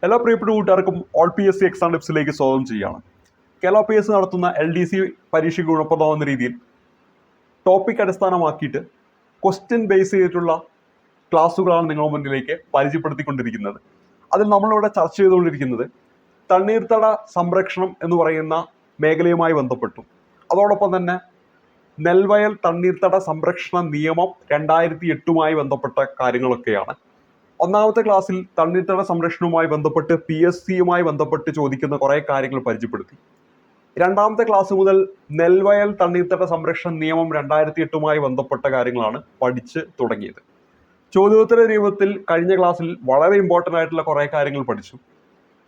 എല്ലാ പ്രിയപ്പെട്ട കൂട്ടുകാർക്കും all P S C exam ടിപ്സിലേക്ക് സ്വാഗതം ചെയ്യുകയാണ്. കേരള പി എസ് സി നടത്തുന്ന LDC പരീക്ഷയ്ക്ക് ഗുണപ്രദമാകുന്ന രീതിയിൽ ടോപ്പിക് അടിസ്ഥാനമാക്കിയിട്ട് ക്വസ്റ്റ്യൻ ബേസ് ചെയ്തിട്ടുള്ള ക്ലാസ്സുകളാണ് നിങ്ങളുടെ മുന്നിലേക്ക് പരിചയപ്പെടുത്തിക്കൊണ്ടിരിക്കുന്നത്. അതിൽ നമ്മളിവിടെ ചർച്ച ചെയ്തുകൊണ്ടിരിക്കുന്നത് തണ്ണീർത്തട സംരക്ഷണം എന്ന് പറയുന്ന മേഖലയുമായി ബന്ധപ്പെട്ടു, അതോടൊപ്പം തന്നെ നെൽവയൽ തണ്ണീർത്തട സംരക്ഷണ നിയമം 2008 ബന്ധപ്പെട്ട കാര്യങ്ങളൊക്കെയാണ്. ഒന്നാമത്തെ ക്ലാസ്സിൽ തണ്ണീർത്തട സംരക്ഷണവുമായി ബന്ധപ്പെട്ട് PSC ബന്ധപ്പെട്ട് ചോദിക്കുന്ന കുറേ കാര്യങ്ങൾ പരിചയപ്പെടുത്തി. രണ്ടാമത്തെ ക്ലാസ് മുതൽ നെൽവയൽ തണ്ണീർത്തട സംരക്ഷണ നിയമം 2008 ബന്ധപ്പെട്ട കാര്യങ്ങളാണ് പഠിച്ച് തുടങ്ങിയത്. ചോദ്യോത്തര രൂപത്തിൽ കഴിഞ്ഞ ക്ലാസ്സിൽ വളരെ ഇമ്പോർട്ടൻ്റ് ആയിട്ടുള്ള കുറേ കാര്യങ്ങൾ പഠിച്ചു.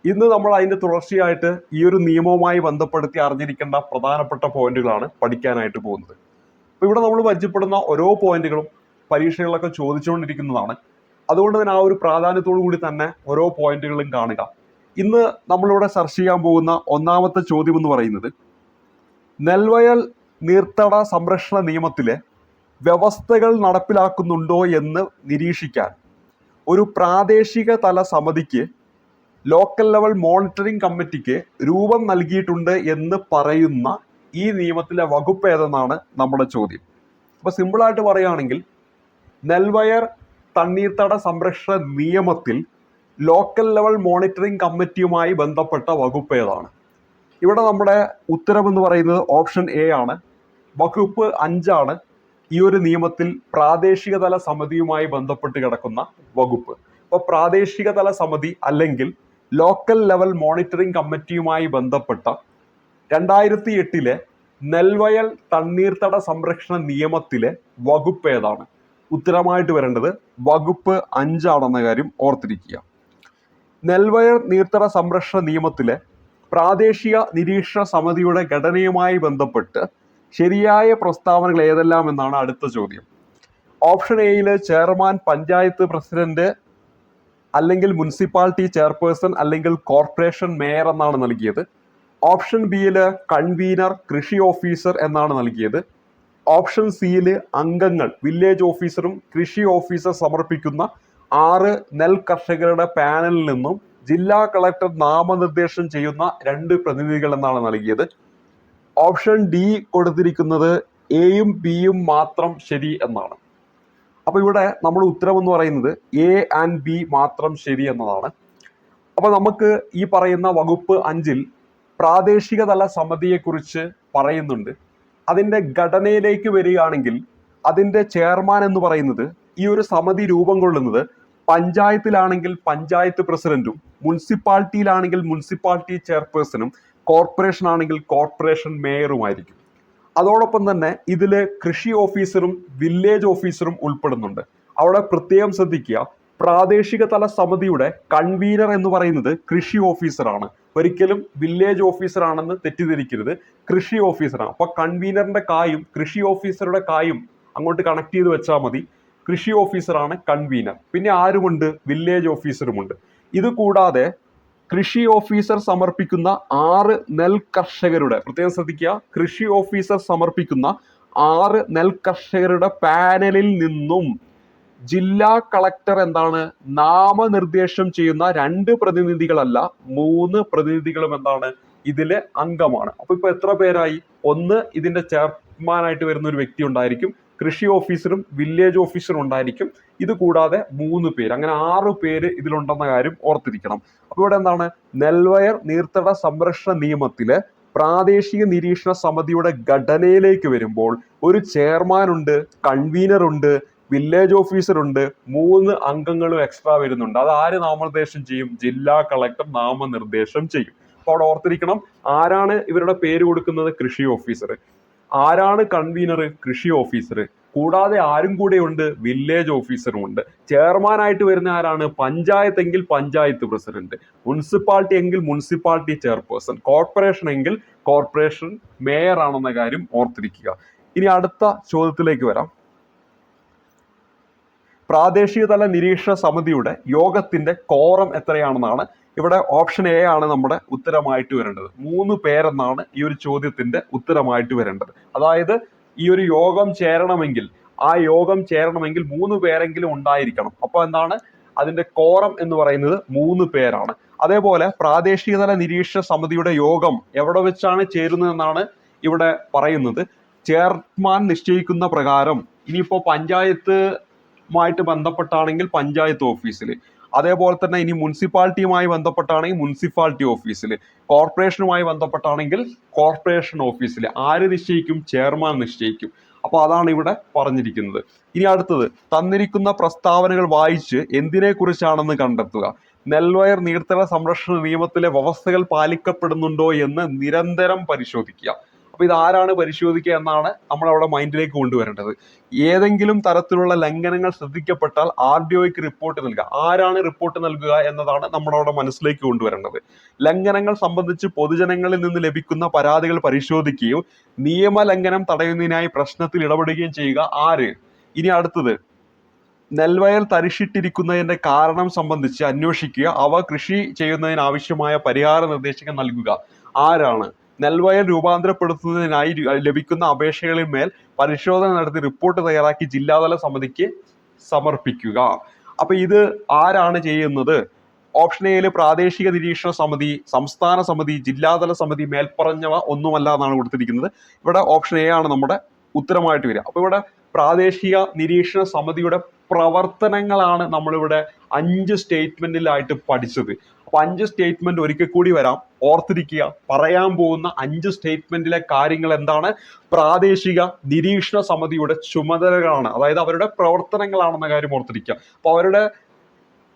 ഇന്ന് നമ്മൾ അതിൻ്റെ തുടർച്ചയായിട്ട് ഈ ഒരു നിയമവുമായി ബന്ധപ്പെടുത്തി അറിഞ്ഞിരിക്കേണ്ട പ്രധാനപ്പെട്ട പോയിന്റുകളാണ് പഠിക്കാനായിട്ട് പോകുന്നത്. അപ്പോൾ ഇവിടെ നമ്മൾ പരിചയപ്പെടുന്ന ഓരോ പോയിന്റുകളും പരീക്ഷകളിലൊക്കെ ചോദിച്ചുകൊണ്ടിരിക്കുന്നതാണ്. അതുകൊണ്ട് തന്നെ ആ ഒരു പ്രാധാന്യത്തോടു കൂടി തന്നെ ഓരോ പോയിന്റുകളും കാണുക. ഇന്ന് നമ്മളിവിടെ ചർച്ച ചെയ്യാൻ പോകുന്ന ഒന്നാമത്തെ ചോദ്യം എന്ന് പറയുന്നത് നെൽവയൽ നീർത്തട സംരക്ഷണ നിയമത്തിലെ വ്യവസ്ഥകൾ നടപ്പിലാക്കുന്നുണ്ടോ എന്ന് നിരീക്ഷിക്കാൻ ഒരു പ്രാദേശിക തല സമിതിക്ക് ലോക്കൽ ലെവൽ മോണിറ്ററിംഗ് കമ്മിറ്റിക്ക് രൂപം നൽകിയിട്ടുണ്ട് എന്ന് പറയുന്ന ഈ നിയമത്തിലെ വകുപ്പ് ഏതെന്നാണ് നമ്മുടെ ചോദ്യം. അപ്പോൾ സിമ്പിളായിട്ട് പറയുകയാണെങ്കിൽ നെൽവയൽ തണ്ണീർത്തട സംരക്ഷണ നിയമത്തിൽ ലോക്കൽ ലെവൽ മോണിറ്ററിംഗ് കമ്മിറ്റിയുമായി ബന്ധപ്പെട്ട വകുപ്പ് ഏതാണ്? ഇവിടെ നമ്മുടെ ഉത്തരമെന്ന് പറയുന്നത് ഓപ്ഷൻ A ആണ്. വകുപ്പ് 5 ഈ ഒരു നിയമത്തിൽ പ്രാദേശിക തല സമിതിയുമായി ബന്ധപ്പെട്ട് കിടക്കുന്ന വകുപ്പ്. അപ്പോൾ പ്രാദേശിക തല സമിതി അല്ലെങ്കിൽ ലോക്കൽ ലെവൽ മോണിറ്ററിംഗ് കമ്മിറ്റിയുമായി ബന്ധപ്പെട്ട 2008 നെൽവയൽ തണ്ണീർത്തട സംരക്ഷണ നിയമത്തിലെ വകുപ്പ് ഏതാണ്? ഉത്തരമായിട്ട് വരേണ്ടത് വകുപ്പ് 5 കാര്യം ഓർത്തിരിക്കുക. നെൽവയൽ നീർത്തട സംരക്ഷണ നിയമത്തിലെ പ്രാദേശിക നിരീക്ഷണ സമിതിയുടെ ഘടനയുമായി ബന്ധപ്പെട്ട് ശരിയായ പ്രസ്താവനകൾ ഏതെല്ലാം എന്നാണ് അടുത്ത ചോദ്യം. Option A chairman, panchayat president അല്ലെങ്കിൽ മുനിസിപ്പാലിറ്റി ചെയർപേഴ്സൺ അല്ലെങ്കിൽ കോർപ്പറേഷൻ മേയർ എന്നാണ് നൽകിയത്. ഓപ്ഷൻ B കൺവീനർ, കൃഷി ഓഫീസർ എന്നാണ് നൽകിയത്. ഓപ്ഷൻ C അംഗങ്ങൾ, വില്ലേജ് ഓഫീസറും കൃഷി ഓഫീസർ സമർപ്പിക്കുന്ന 6 നെൽ കർഷകരുടെ പാനലിൽ നിന്നും ജില്ലാ കളക്ടർ നാമനിർദ്ദേശം ചെയ്യുന്ന 2 പ്രതിനിധികൾ എന്നാണ് നൽകിയത്. ഓപ്ഷൻ D കൊടുത്തിരിക്കുന്നത് Aയും Bയും മാത്രം ശരി എന്നാണ്. അപ്പോൾ ഇവിടെ നമ്മൾ ഉത്തരം എന്ന് പറയുന്നത് A and B മാത്രം ശരി എന്നതാണ്. അപ്പോൾ നമുക്ക് ഈ പറയുന്ന വകുപ്പ് 5 പ്രാദേശിക തല സമിതിയെക്കുറിച്ച് പറയുന്നുണ്ട്. അതിൻ്റെ ഘടനയിലേക്ക് വരികയാണെങ്കിൽ അതിൻ്റെ ചെയർമാൻ എന്ന് പറയുന്നത്, ഈ ഒരു സമിതി രൂപം കൊള്ളുന്നത് പഞ്ചായത്തിലാണെങ്കിൽ പഞ്ചായത്ത് പ്രസിഡന്റും, മുനിസിപ്പാലിറ്റിയിലാണെങ്കിൽ മുനിസിപ്പാലിറ്റി ചെയർപേഴ്സണും, കോർപ്പറേഷൻ ആണെങ്കിൽ കോർപ്പറേഷൻ മേയറുമായിരിക്കും. അതോടൊപ്പം തന്നെ ഇതിൽ കൃഷി ഓഫീസറും വില്ലേജ് ഓഫീസറും ഉൾപ്പെടുന്നുണ്ട്. അവിടെ പ്രത്യേകം ശ്രദ്ധിക്കുക, പ്രാദേശിക തല സമിതിയുടെ കൺവീനർ എന്ന് പറയുന്നത് കൃഷി ഓഫീസറാണ്. ഒരിക്കലും വില്ലേജ് ഓഫീസർ ആണെന്ന് തെറ്റിദ്ധരിക്കരുത്, കൃഷി ഓഫീസറാണ്. അപ്പൊ കൺവീനറിന്റെ കായും കൃഷി ഓഫീസറുടെ കായും അങ്ങോട്ട് കണക്ട് ചെയ്ത് വെച്ചാൽ മതി. കൃഷി ഓഫീസറാണ് കൺവീനർ. പിന്നെ ആരുമുണ്ട്? വില്ലേജ് ഓഫീസറുമുണ്ട്. ഇത് കൂടാതെ കൃഷി ഓഫീസർ സമർപ്പിക്കുന്ന 6 നെൽ കർഷകരുടെ, പ്രത്യേകം ശ്രദ്ധിക്കുക, കൃഷി ഓഫീസർ സമർപ്പിക്കുന്ന 6 നെൽ കർഷകരുടെ പാനലിൽ നിന്നും ജില്ലാ കളക്ടർ എന്താണ് നാമനിർദ്ദേശം ചെയ്യുന്ന 2 പ്രതിനിധികളല്ല 3 പ്രതിനിധികളും എന്താണ് ഇതിലെ അംഗമാണ്. അപ്പൊ ഇപ്പൊ എത്ര പേരായി? 1 ഇതിന്റെ ചെയർമാനായിട്ട് വരുന്ന ഒരു വ്യക്തി ഉണ്ടായിരിക്കും, കൃഷി ഓഫീസറും വില്ലേജ് ഓഫീസറും ഉണ്ടായിരിക്കും. ഇത് കൂടാതെ 3 പേര്, അങ്ങനെ 6 പേര് ഇതിലുണ്ടെന്ന കാര്യം ഓർത്തിരിക്കണം. അപ്പൊ ഇവിടെ എന്താണ്? നെൽവയൽ നീർത്തട സംരക്ഷണ നിയമത്തിലെ പ്രാദേശിക നിരീക്ഷണ സമിതിയുടെ ഘടനയിലേക്ക് വരുമ്പോൾ ഒരു ചെയർമാൻ ഉണ്ട്, കൺവീനർ ഉണ്ട്, വില്ലേജ് ഓഫീസർ ഉണ്ട്, 3 അംഗങ്ങളും എക്സ്ട്രാ വരുന്നുണ്ട്. അത് ആര് നാമനിർദ്ദേശം ചെയ്യും? ജില്ലാ കളക്ടർ നാമനിർദ്ദേശം ചെയ്യും. അപ്പോൾ അവിടെ ഓർത്തിരിക്കണം, ആരാണ് ഇവരുടെ പേര് കൊടുക്കുന്നത്? കൃഷി ഓഫീസർ. ആരാണ് കൺവീനർ? കൃഷി ഓഫീസർ. കൂടാതെ ആരും കൂടെ ഉണ്ട്? വില്ലേജ് ഓഫീസറും ഉണ്ട്. ചെയർമാനായിട്ട് വരുന്ന ആരാണ്? പഞ്ചായത്ത് എങ്കിൽ പഞ്ചായത്ത് പ്രസിഡന്റ്, മുനിസിപ്പാലിറ്റി എങ്കിൽ മുനിസിപ്പാലിറ്റി ചെയർപേഴ്സൺ, കോർപ്പറേഷൻ എങ്കിൽ കോർപ്പറേഷൻ മേയർ ആണെന്ന കാര്യം ഓർത്തിരിക്കുക. ഇനി അടുത്ത ചോദ്യത്തിലേക്ക് വരാം. പ്രാദേശിക തല നിരീക്ഷണ സമിതിയുടെ യോഗത്തിന്റെ കോറം എത്രയാണെന്നാണ്. ഇവിടെ ഓപ്ഷൻ A ആണ് നമ്മുടെ ഉത്തരമായിട്ട് വരേണ്ടത്. 3 പേരെന്നാണ് ഈ ഒരു ചോദ്യത്തിന്റെ ഉത്തരമായിട്ട് വരേണ്ടത്. അതായത് ഈ ഒരു യോഗം ചേരണമെങ്കിൽ, ആ യോഗം ചേരണമെങ്കിൽ 3 പേരെങ്കിലും ഉണ്ടായിരിക്കണം. അപ്പൊ എന്താണ് അതിന്റെ കോറം എന്ന് പറയുന്നത്? 3 പേരാണ്. അതേപോലെ പ്രാദേശികതല നിരീക്ഷണ സമിതിയുടെ യോഗം എവിടെ വെച്ചാണ് ചേരുന്നതെന്നാണ് ഇവിടെ പറയുന്നത്. ചെയർമാൻ നിശ്ചയിക്കുന്ന പ്രകാരം ഇനിയിപ്പോ പഞ്ചായത്തുമായിട്ട് ബന്ധപ്പെട്ടാണെങ്കിൽ പഞ്ചായത്ത് ഓഫീസിൽ, അതേപോലെ തന്നെ ഇനി മുനിസിപ്പാലിറ്റിയുമായി ബന്ധപ്പെട്ടാണെങ്കിൽ മുനിസിപ്പാലിറ്റി ഓഫീസിൽ, കോർപ്പറേഷനുമായി ബന്ധപ്പെട്ടാണെങ്കിൽ കോർപ്പറേഷൻ ഓഫീസിൽ ആര് നിശ്ചയിക്കും? ചെയർമാൻ നിശ്ചയിക്കും. അപ്പൊ അതാണ് ഇവിടെ പറഞ്ഞിരിക്കുന്നത്. ഇനി അടുത്തത്, തന്നിരിക്കുന്ന പ്രസ്താവനകൾ വായിച്ച് എന്തിനെ കുറിച്ചാണെന്ന് കണ്ടെത്തുക. നെൽവയർ നീർത്തട സംരക്ഷണ നിയമത്തിലെ വ്യവസ്ഥകൾ പാലിക്കപ്പെടുന്നുണ്ടോ എന്ന് നിരന്തരം പരിശോധിക്കുക. അപ്പൊ ഇത് ആരാണ് പരിശോധിക്കുക എന്നാണ് നമ്മൾ അവിടെ മൈൻഡിലേക്ക് കൊണ്ടുവരേണ്ടത്. ഏതെങ്കിലും തരത്തിലുള്ള ലംഘനങ്ങൾ ശ്രദ്ധിക്കപ്പെട്ടാൽ RDOയ്ക്ക് റിപ്പോർട്ട് നൽകുക. ആരാണ് റിപ്പോർട്ട് നൽകുക എന്നതാണ് നമ്മളവിടെ മനസ്സിലേക്ക് കൊണ്ടുവരേണ്ടത്. ലംഘനങ്ങൾ സംബന്ധിച്ച് പൊതുജനങ്ങളിൽ നിന്ന് ലഭിക്കുന്ന പരാതികൾ പരിശോധിക്കുകയും നിയമലംഘനം തടയുന്നതിനായി പ്രശ്നത്തിൽ ഇടപെടുകയും ചെയ്യുക. ആര്? ഇനി അടുത്തത്, നെൽവയൽ തരിശിട്ടിരിക്കുന്നതിന്റെ കാരണം സംബന്ധിച്ച് അന്വേഷിക്കുക. അവ കൃഷി ചെയ്യുന്നതിന് ആവശ്യമായ പരിഹാര നിർദ്ദേശങ്ങൾ നൽകുക. ആരാണ്? നെൽവയൽ രൂപാന്തരപ്പെടുത്തുന്നതിനായി ലഭിക്കുന്ന അപേക്ഷകളിൽ മേൽ പരിശോധന നടത്തി റിപ്പോർട്ട് തയ്യാറാക്കി ജില്ലാതല സമിതിക്ക് സമർപ്പിക്കുക. അപ്പൊ ഇത് ആരാണ് ചെയ്യുന്നത്? ഓപ്ഷൻ എയില് പ്രാദേശിക നിരീക്ഷണ സമിതി, സംസ്ഥാന സമിതി, ജില്ലാതല സമിതി, മേൽപ്പറഞ്ഞവ ഒന്നുമല്ല എന്നാണ് കൊടുത്തിരിക്കുന്നത്. ഇവിടെ ഓപ്ഷൻ എ ആണ് നമ്മുടെ ഉത്തരമായിട്ട് വരിക. അപ്പൊ ഇവിടെ പ്രാദേശിക നിരീക്ഷണ സമിതിയുടെ പ്രവർത്തനങ്ങളാണ് നമ്മളിവിടെ 5 സ്റ്റേറ്റ്മെന്റിലായിട്ട് പഠിച്ചത്. അപ്പൊ 5 സ്റ്റേറ്റ്മെന്റ് ഒരിക്കൽ കൂടി വരാം, ഓർത്തിരിക്കുക. പറയാൻ പോകുന്ന 5 സ്റ്റേറ്റ്മെന്റിലെ കാര്യങ്ങൾ എന്താണ്? പ്രാദേശിക നിരീക്ഷണ സമിതിയുടെ ചുമതലകളാണ്, അതായത് അവരുടെ പ്രവർത്തനങ്ങളാണെന്ന കാര്യം ഓർത്തിരിക്കുക. അപ്പൊ അവരുടെ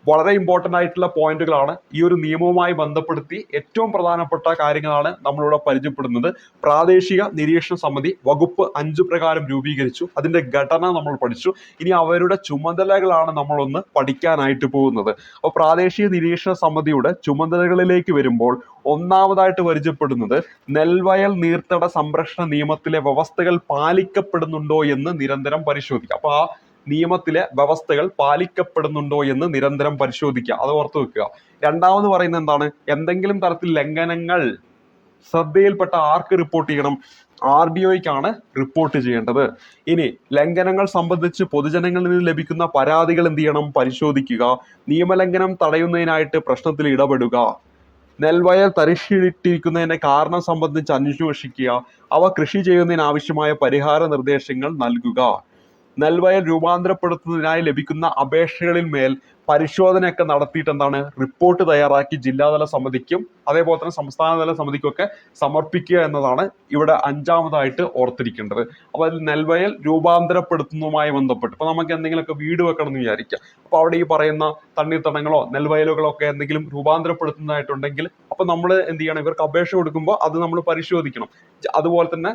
വളരെ ഇമ്പോർട്ടൻ്റ് ആയിട്ടുള്ള പോയിന്റുകളാണ്. ഈ ഒരു നിയമവുമായി ബന്ധപ്പെടുത്തി ഏറ്റവും പ്രധാനപ്പെട്ട കാര്യങ്ങളാണ് നമ്മളിവിടെ പരിചയപ്പെടുന്നത്. പ്രാദേശിക നിരീക്ഷണ സമിതി വകുപ്പ് 5 പ്രകാരം രൂപീകരിച്ചു, അതിന്റെ ഘടന നമ്മൾ പഠിച്ചു. ഇനി അവരുടെ ചുമതലകളാണ് നമ്മളൊന്ന് പഠിക്കാനായിട്ട് പോകുന്നത്. അപ്പോൾ പ്രാദേശിക നിരീക്ഷണ സമിതിയുടെ ചുമതലകളിലേക്ക് വരുമ്പോൾ ഒന്നാമതായിട്ട് പരിചയപ്പെടുന്നത് നെൽവയൽ നീർത്തട സംരക്ഷണ നിയമത്തിലെ വ്യവസ്ഥകൾ പാലിക്കപ്പെടുന്നുണ്ടോ എന്ന് നിരന്തരം പരിശോധിക്കുക. അപ്പൊ ആ നിയമത്തിലെ വ്യവസ്ഥകൾ പാലിക്കപ്പെടുന്നുണ്ടോ എന്ന് നിരന്തരം പരിശോധിക്കുക. അത് ഓർത്ത് വെക്കുക. രണ്ടാമത് പറയുന്നത് എന്താണ്? എന്തെങ്കിലും തരത്തിൽ ലംഘനങ്ങൾ ശ്രദ്ധയിൽപ്പെട്ട ആർക്ക് റിപ്പോർട്ട് ചെയ്യണം? RDOയ്ക്കാണ് റിപ്പോർട്ട് ചെയ്യേണ്ടത്. ഇനി ലംഘനങ്ങൾ സംബന്ധിച്ച് പൊതുജനങ്ങളിൽ നിന്ന് ലഭിക്കുന്ന പരാതികൾ എന്ത് ചെയ്യണം? പരിശോധിക്കുക. നിയമലംഘനം തടയുന്നതിനായിട്ട് പ്രശ്നത്തിൽ ഇടപെടുക. നെൽവയൽ തരിശിട്ടിരിക്കുന്നതിന്റെ കാരണം സംബന്ധിച്ച് അന്വേഷിക്കുക. അവ കൃഷി ചെയ്യുന്നതിന് ആവശ്യമായ പരിഹാര നിർദ്ദേശങ്ങൾ നൽകുക. നെൽവയൽ രൂപാന്തരപ്പെടുത്തുന്നതിനായി ലഭിക്കുന്ന അപേക്ഷകളിൽ മേൽ പരിശോധനയൊക്കെ നടത്തിയിട്ട് എന്താണ്? റിപ്പോർട്ട് തയ്യാറാക്കി ജില്ലാതല സമിതിക്കും അതേപോലെ തന്നെ സംസ്ഥാനതല സമിതിക്കൊക്കെ സമർപ്പിക്കുക എന്നതാണ് ഇവിടെ 5ാമതായിട്ട് ഓർത്തിരിക്കേണ്ടത്. അപ്പൊ അതിൽ നെൽവയൽ രൂപാന്തരപ്പെടുത്തുന്നതുമായി ബന്ധപ്പെട്ട് ഇപ്പൊ നമുക്ക് എന്തെങ്കിലുമൊക്കെ വീട് വെക്കണം എന്ന് വിചാരിക്കുക. അപ്പൊ അവിടെ ഈ പറയുന്ന തണ്ണീർത്തടങ്ങളോ നെൽവയലുകളോ ഒക്കെ എന്തെങ്കിലും രൂപാന്തരപ്പെടുത്തുന്നതായിട്ടുണ്ടെങ്കിൽ അപ്പൊ നമ്മൾ എന്ത് ചെയ്യണം? ഇവർക്ക് അപേക്ഷ കൊടുക്കുമ്പോൾ അത് നമ്മൾ പരിശോധിക്കണം. അതുപോലെ തന്നെ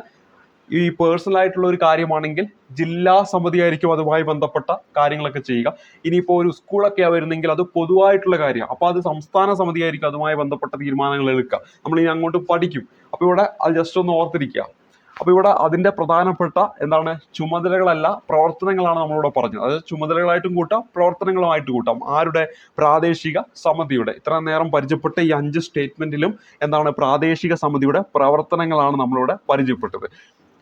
ഈ പേഴ്സണൽ ആയിട്ടുള്ള ഒരു കാര്യമാണെങ്കിൽ ജില്ലാ സമിതി ആയിരിക്കും അതുമായി ബന്ധപ്പെട്ട കാര്യങ്ങളൊക്കെ ചെയ്യുക. ഇനിയിപ്പോൾ ഒരു സ്കൂളൊക്കെ വരുന്നെങ്കിൽ അത് പൊതുവായിട്ടുള്ള കാര്യമാണ്. അപ്പൊ അത് സംസ്ഥാന സമിതി ആയിരിക്കും അതുമായി ബന്ധപ്പെട്ട തീരുമാനങ്ങൾ എടുക്കുക. നമ്മൾ ഇനി അങ്ങോട്ട് പഠിക്കും. അപ്പൊ ഇവിടെ അത് ജസ്റ്റ് ഒന്ന് ഓർത്തിരിക്കുക. അപ്പൊ ഇവിടെ അതിന്റെ പ്രധാനപ്പെട്ട എന്താണ്? ചുമതലകളല്ല, പ്രവർത്തനങ്ങളാണ് നമ്മളിവിടെ പറഞ്ഞത്. അത് ചുമതലകളായിട്ടും കൂട്ടാം, പ്രവർത്തനങ്ങളുമായിട്ട് കൂട്ടാം. ആരുടെ? പ്രാദേശിക സമിതിയുടെ. ഇത്ര നേരം പരിചയപ്പെട്ട ഈ 5 സ്റ്റേറ്റ്മെന്റിലും എന്താണ്? പ്രാദേശിക സമിതിയുടെ പ്രവർത്തനങ്ങളാണ് നമ്മളിവിടെ പരിചയപ്പെട്ടത്.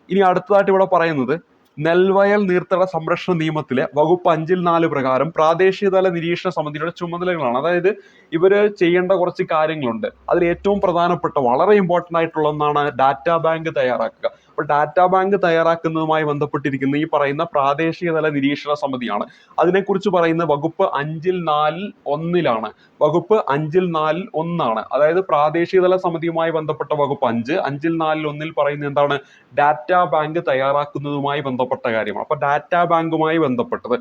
ഇനി അടുത്തതായിട്ട് ഇവിടെ പറയുന്നത് നെൽവയൽ നീർത്തട സംരക്ഷണ നിയമത്തിലെ വകുപ്പ് 5-4 പ്രകാരം പ്രാദേശിക തല നിരീക്ഷണ സമിതിയുടെ ചുമതലകളാണ്. അതായത് ഇവര് ചെയ്യേണ്ട കുറച്ച് കാര്യങ്ങളുണ്ട്. അതിൽ ഏറ്റവും പ്രധാനപ്പെട്ട വളരെ ഇമ്പോർട്ടൻ്റ് ആയിട്ടുള്ള ഒന്നാണ് ഡാറ്റാ ബാങ്ക് തയ്യാറാക്കുക. അപ്പോൾ ഡാറ്റാ ബാങ്ക് തയ്യാറാക്കുന്നതുമായി ബന്ധപ്പെട്ടിരിക്കുന്ന ഈ പറയുന്ന പ്രാദേശിക തല നിരീക്ഷണ സമിതിയാണ്. അതിനെക്കുറിച്ച് പറയുന്ന വകുപ്പ് 5-4-1 വകുപ്പ് 5-4-1 അതായത് പ്രാദേശിക തല സമിതിയുമായി ബന്ധപ്പെട്ട വകുപ്പ് 5-4-1 പറയുന്നത് എന്താണ്? ഡാറ്റാ ബാങ്ക് തയ്യാറാക്കുന്നതുമായി ബന്ധപ്പെട്ട കാര്യമാണ്. അപ്പൊ ഡാറ്റാ ബാങ്കുമായി ബന്ധപ്പെട്ടത്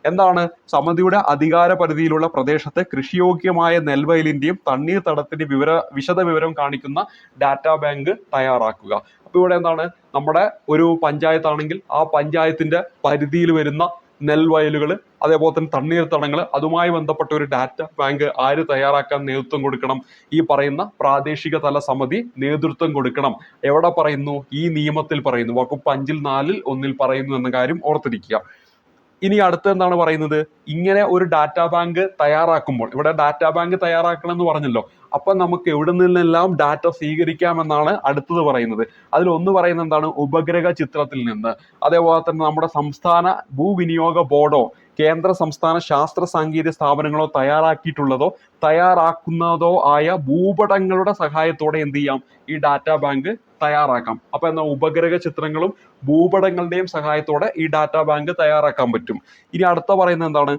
എന്താണ്? സമിതിയുടെ അധികാര പരിധിയിലുള്ള പ്രദേശത്തെ കൃഷിയോഗ്യമായ നെൽവയലിന്റെയും തണ്ണീർത്തടത്തിന്റെ വിശദ വിവരം കാണിക്കുന്ന ഡാറ്റാ ബാങ്ക് തയ്യാറാക്കുക. അപ്പൊ ഇവിടെ എന്താണ്? നമ്മുടെ ഒരു പഞ്ചായത്താണെങ്കിൽ ആ പഞ്ചായത്തിന്റെ പരിധിയിൽ വരുന്ന നെൽവയലുകൾ അതേപോലെ തന്നെ തണ്ണീർത്തടങ്ങൾ അതുമായി ബന്ധപ്പെട്ട ഒരു ഡാറ്റാ ബാങ്ക് ആര് തയ്യാറാക്കാൻ നേതൃത്വം കൊടുക്കണം? ഈ പറയുന്ന പ്രാദേശിക തല സമിതി നേതൃത്വം കൊടുക്കണം. എവിടെ പറയുന്നു? ഈ നിയമത്തിൽ പറയുന്നു. വകുപ്പ് 5-4-1 പറയുന്നു എന്ന കാര്യം ഓർത്തിരിക്കുക. ഇനി അടുത്ത എന്താണ് പറയുന്നത്? ഇങ്ങനെ ഒരു ഡാറ്റാ ബാങ്ക് തയ്യാറാക്കുമ്പോൾ ഇവിടെ ഡാറ്റാ ബാങ്ക് തയ്യാറാക്കണം എന്ന് പറഞ്ഞല്ലോ. അപ്പൊ നമുക്ക് എവിടെ നിന്നെല്ലാം ഡാറ്റ സ്വീകരിക്കാമെന്നാണ് അടുത്തത് പറയുന്നത്. അതിൽ ഒന്ന് പറയുന്നത് എന്താണ്? ഉപഗ്രഹ ചിത്രത്തിൽ നിന്ന്. അതേപോലെ തന്നെ നമ്മുടെ സംസ്ഥാന ഭൂവിനിയോഗ ബോർഡോ കേന്ദ്ര സംസ്ഥാന ശാസ്ത്ര സാങ്കേതിക സ്ഥാപനങ്ങളോ തയ്യാറാക്കുന്നതോ ആയ ഭൂപടങ്ങളുടെ സഹായത്തോടെ എന്ത് ചെയ്യാം, ഈ ഡാറ്റാ ബാങ്ക് തയ്യാറാക്കാം. അപ്പൊ എന്നാ ഉപഗ്രഹ ചിത്രങ്ങളും ഭൂപടങ്ങളുടെയും സഹായത്തോടെ ഈ ഡാറ്റാ ബാങ്ക് തയ്യാറാക്കാൻ പറ്റും. ഇനി അടുത്ത പറയുന്നത് എന്താണ്,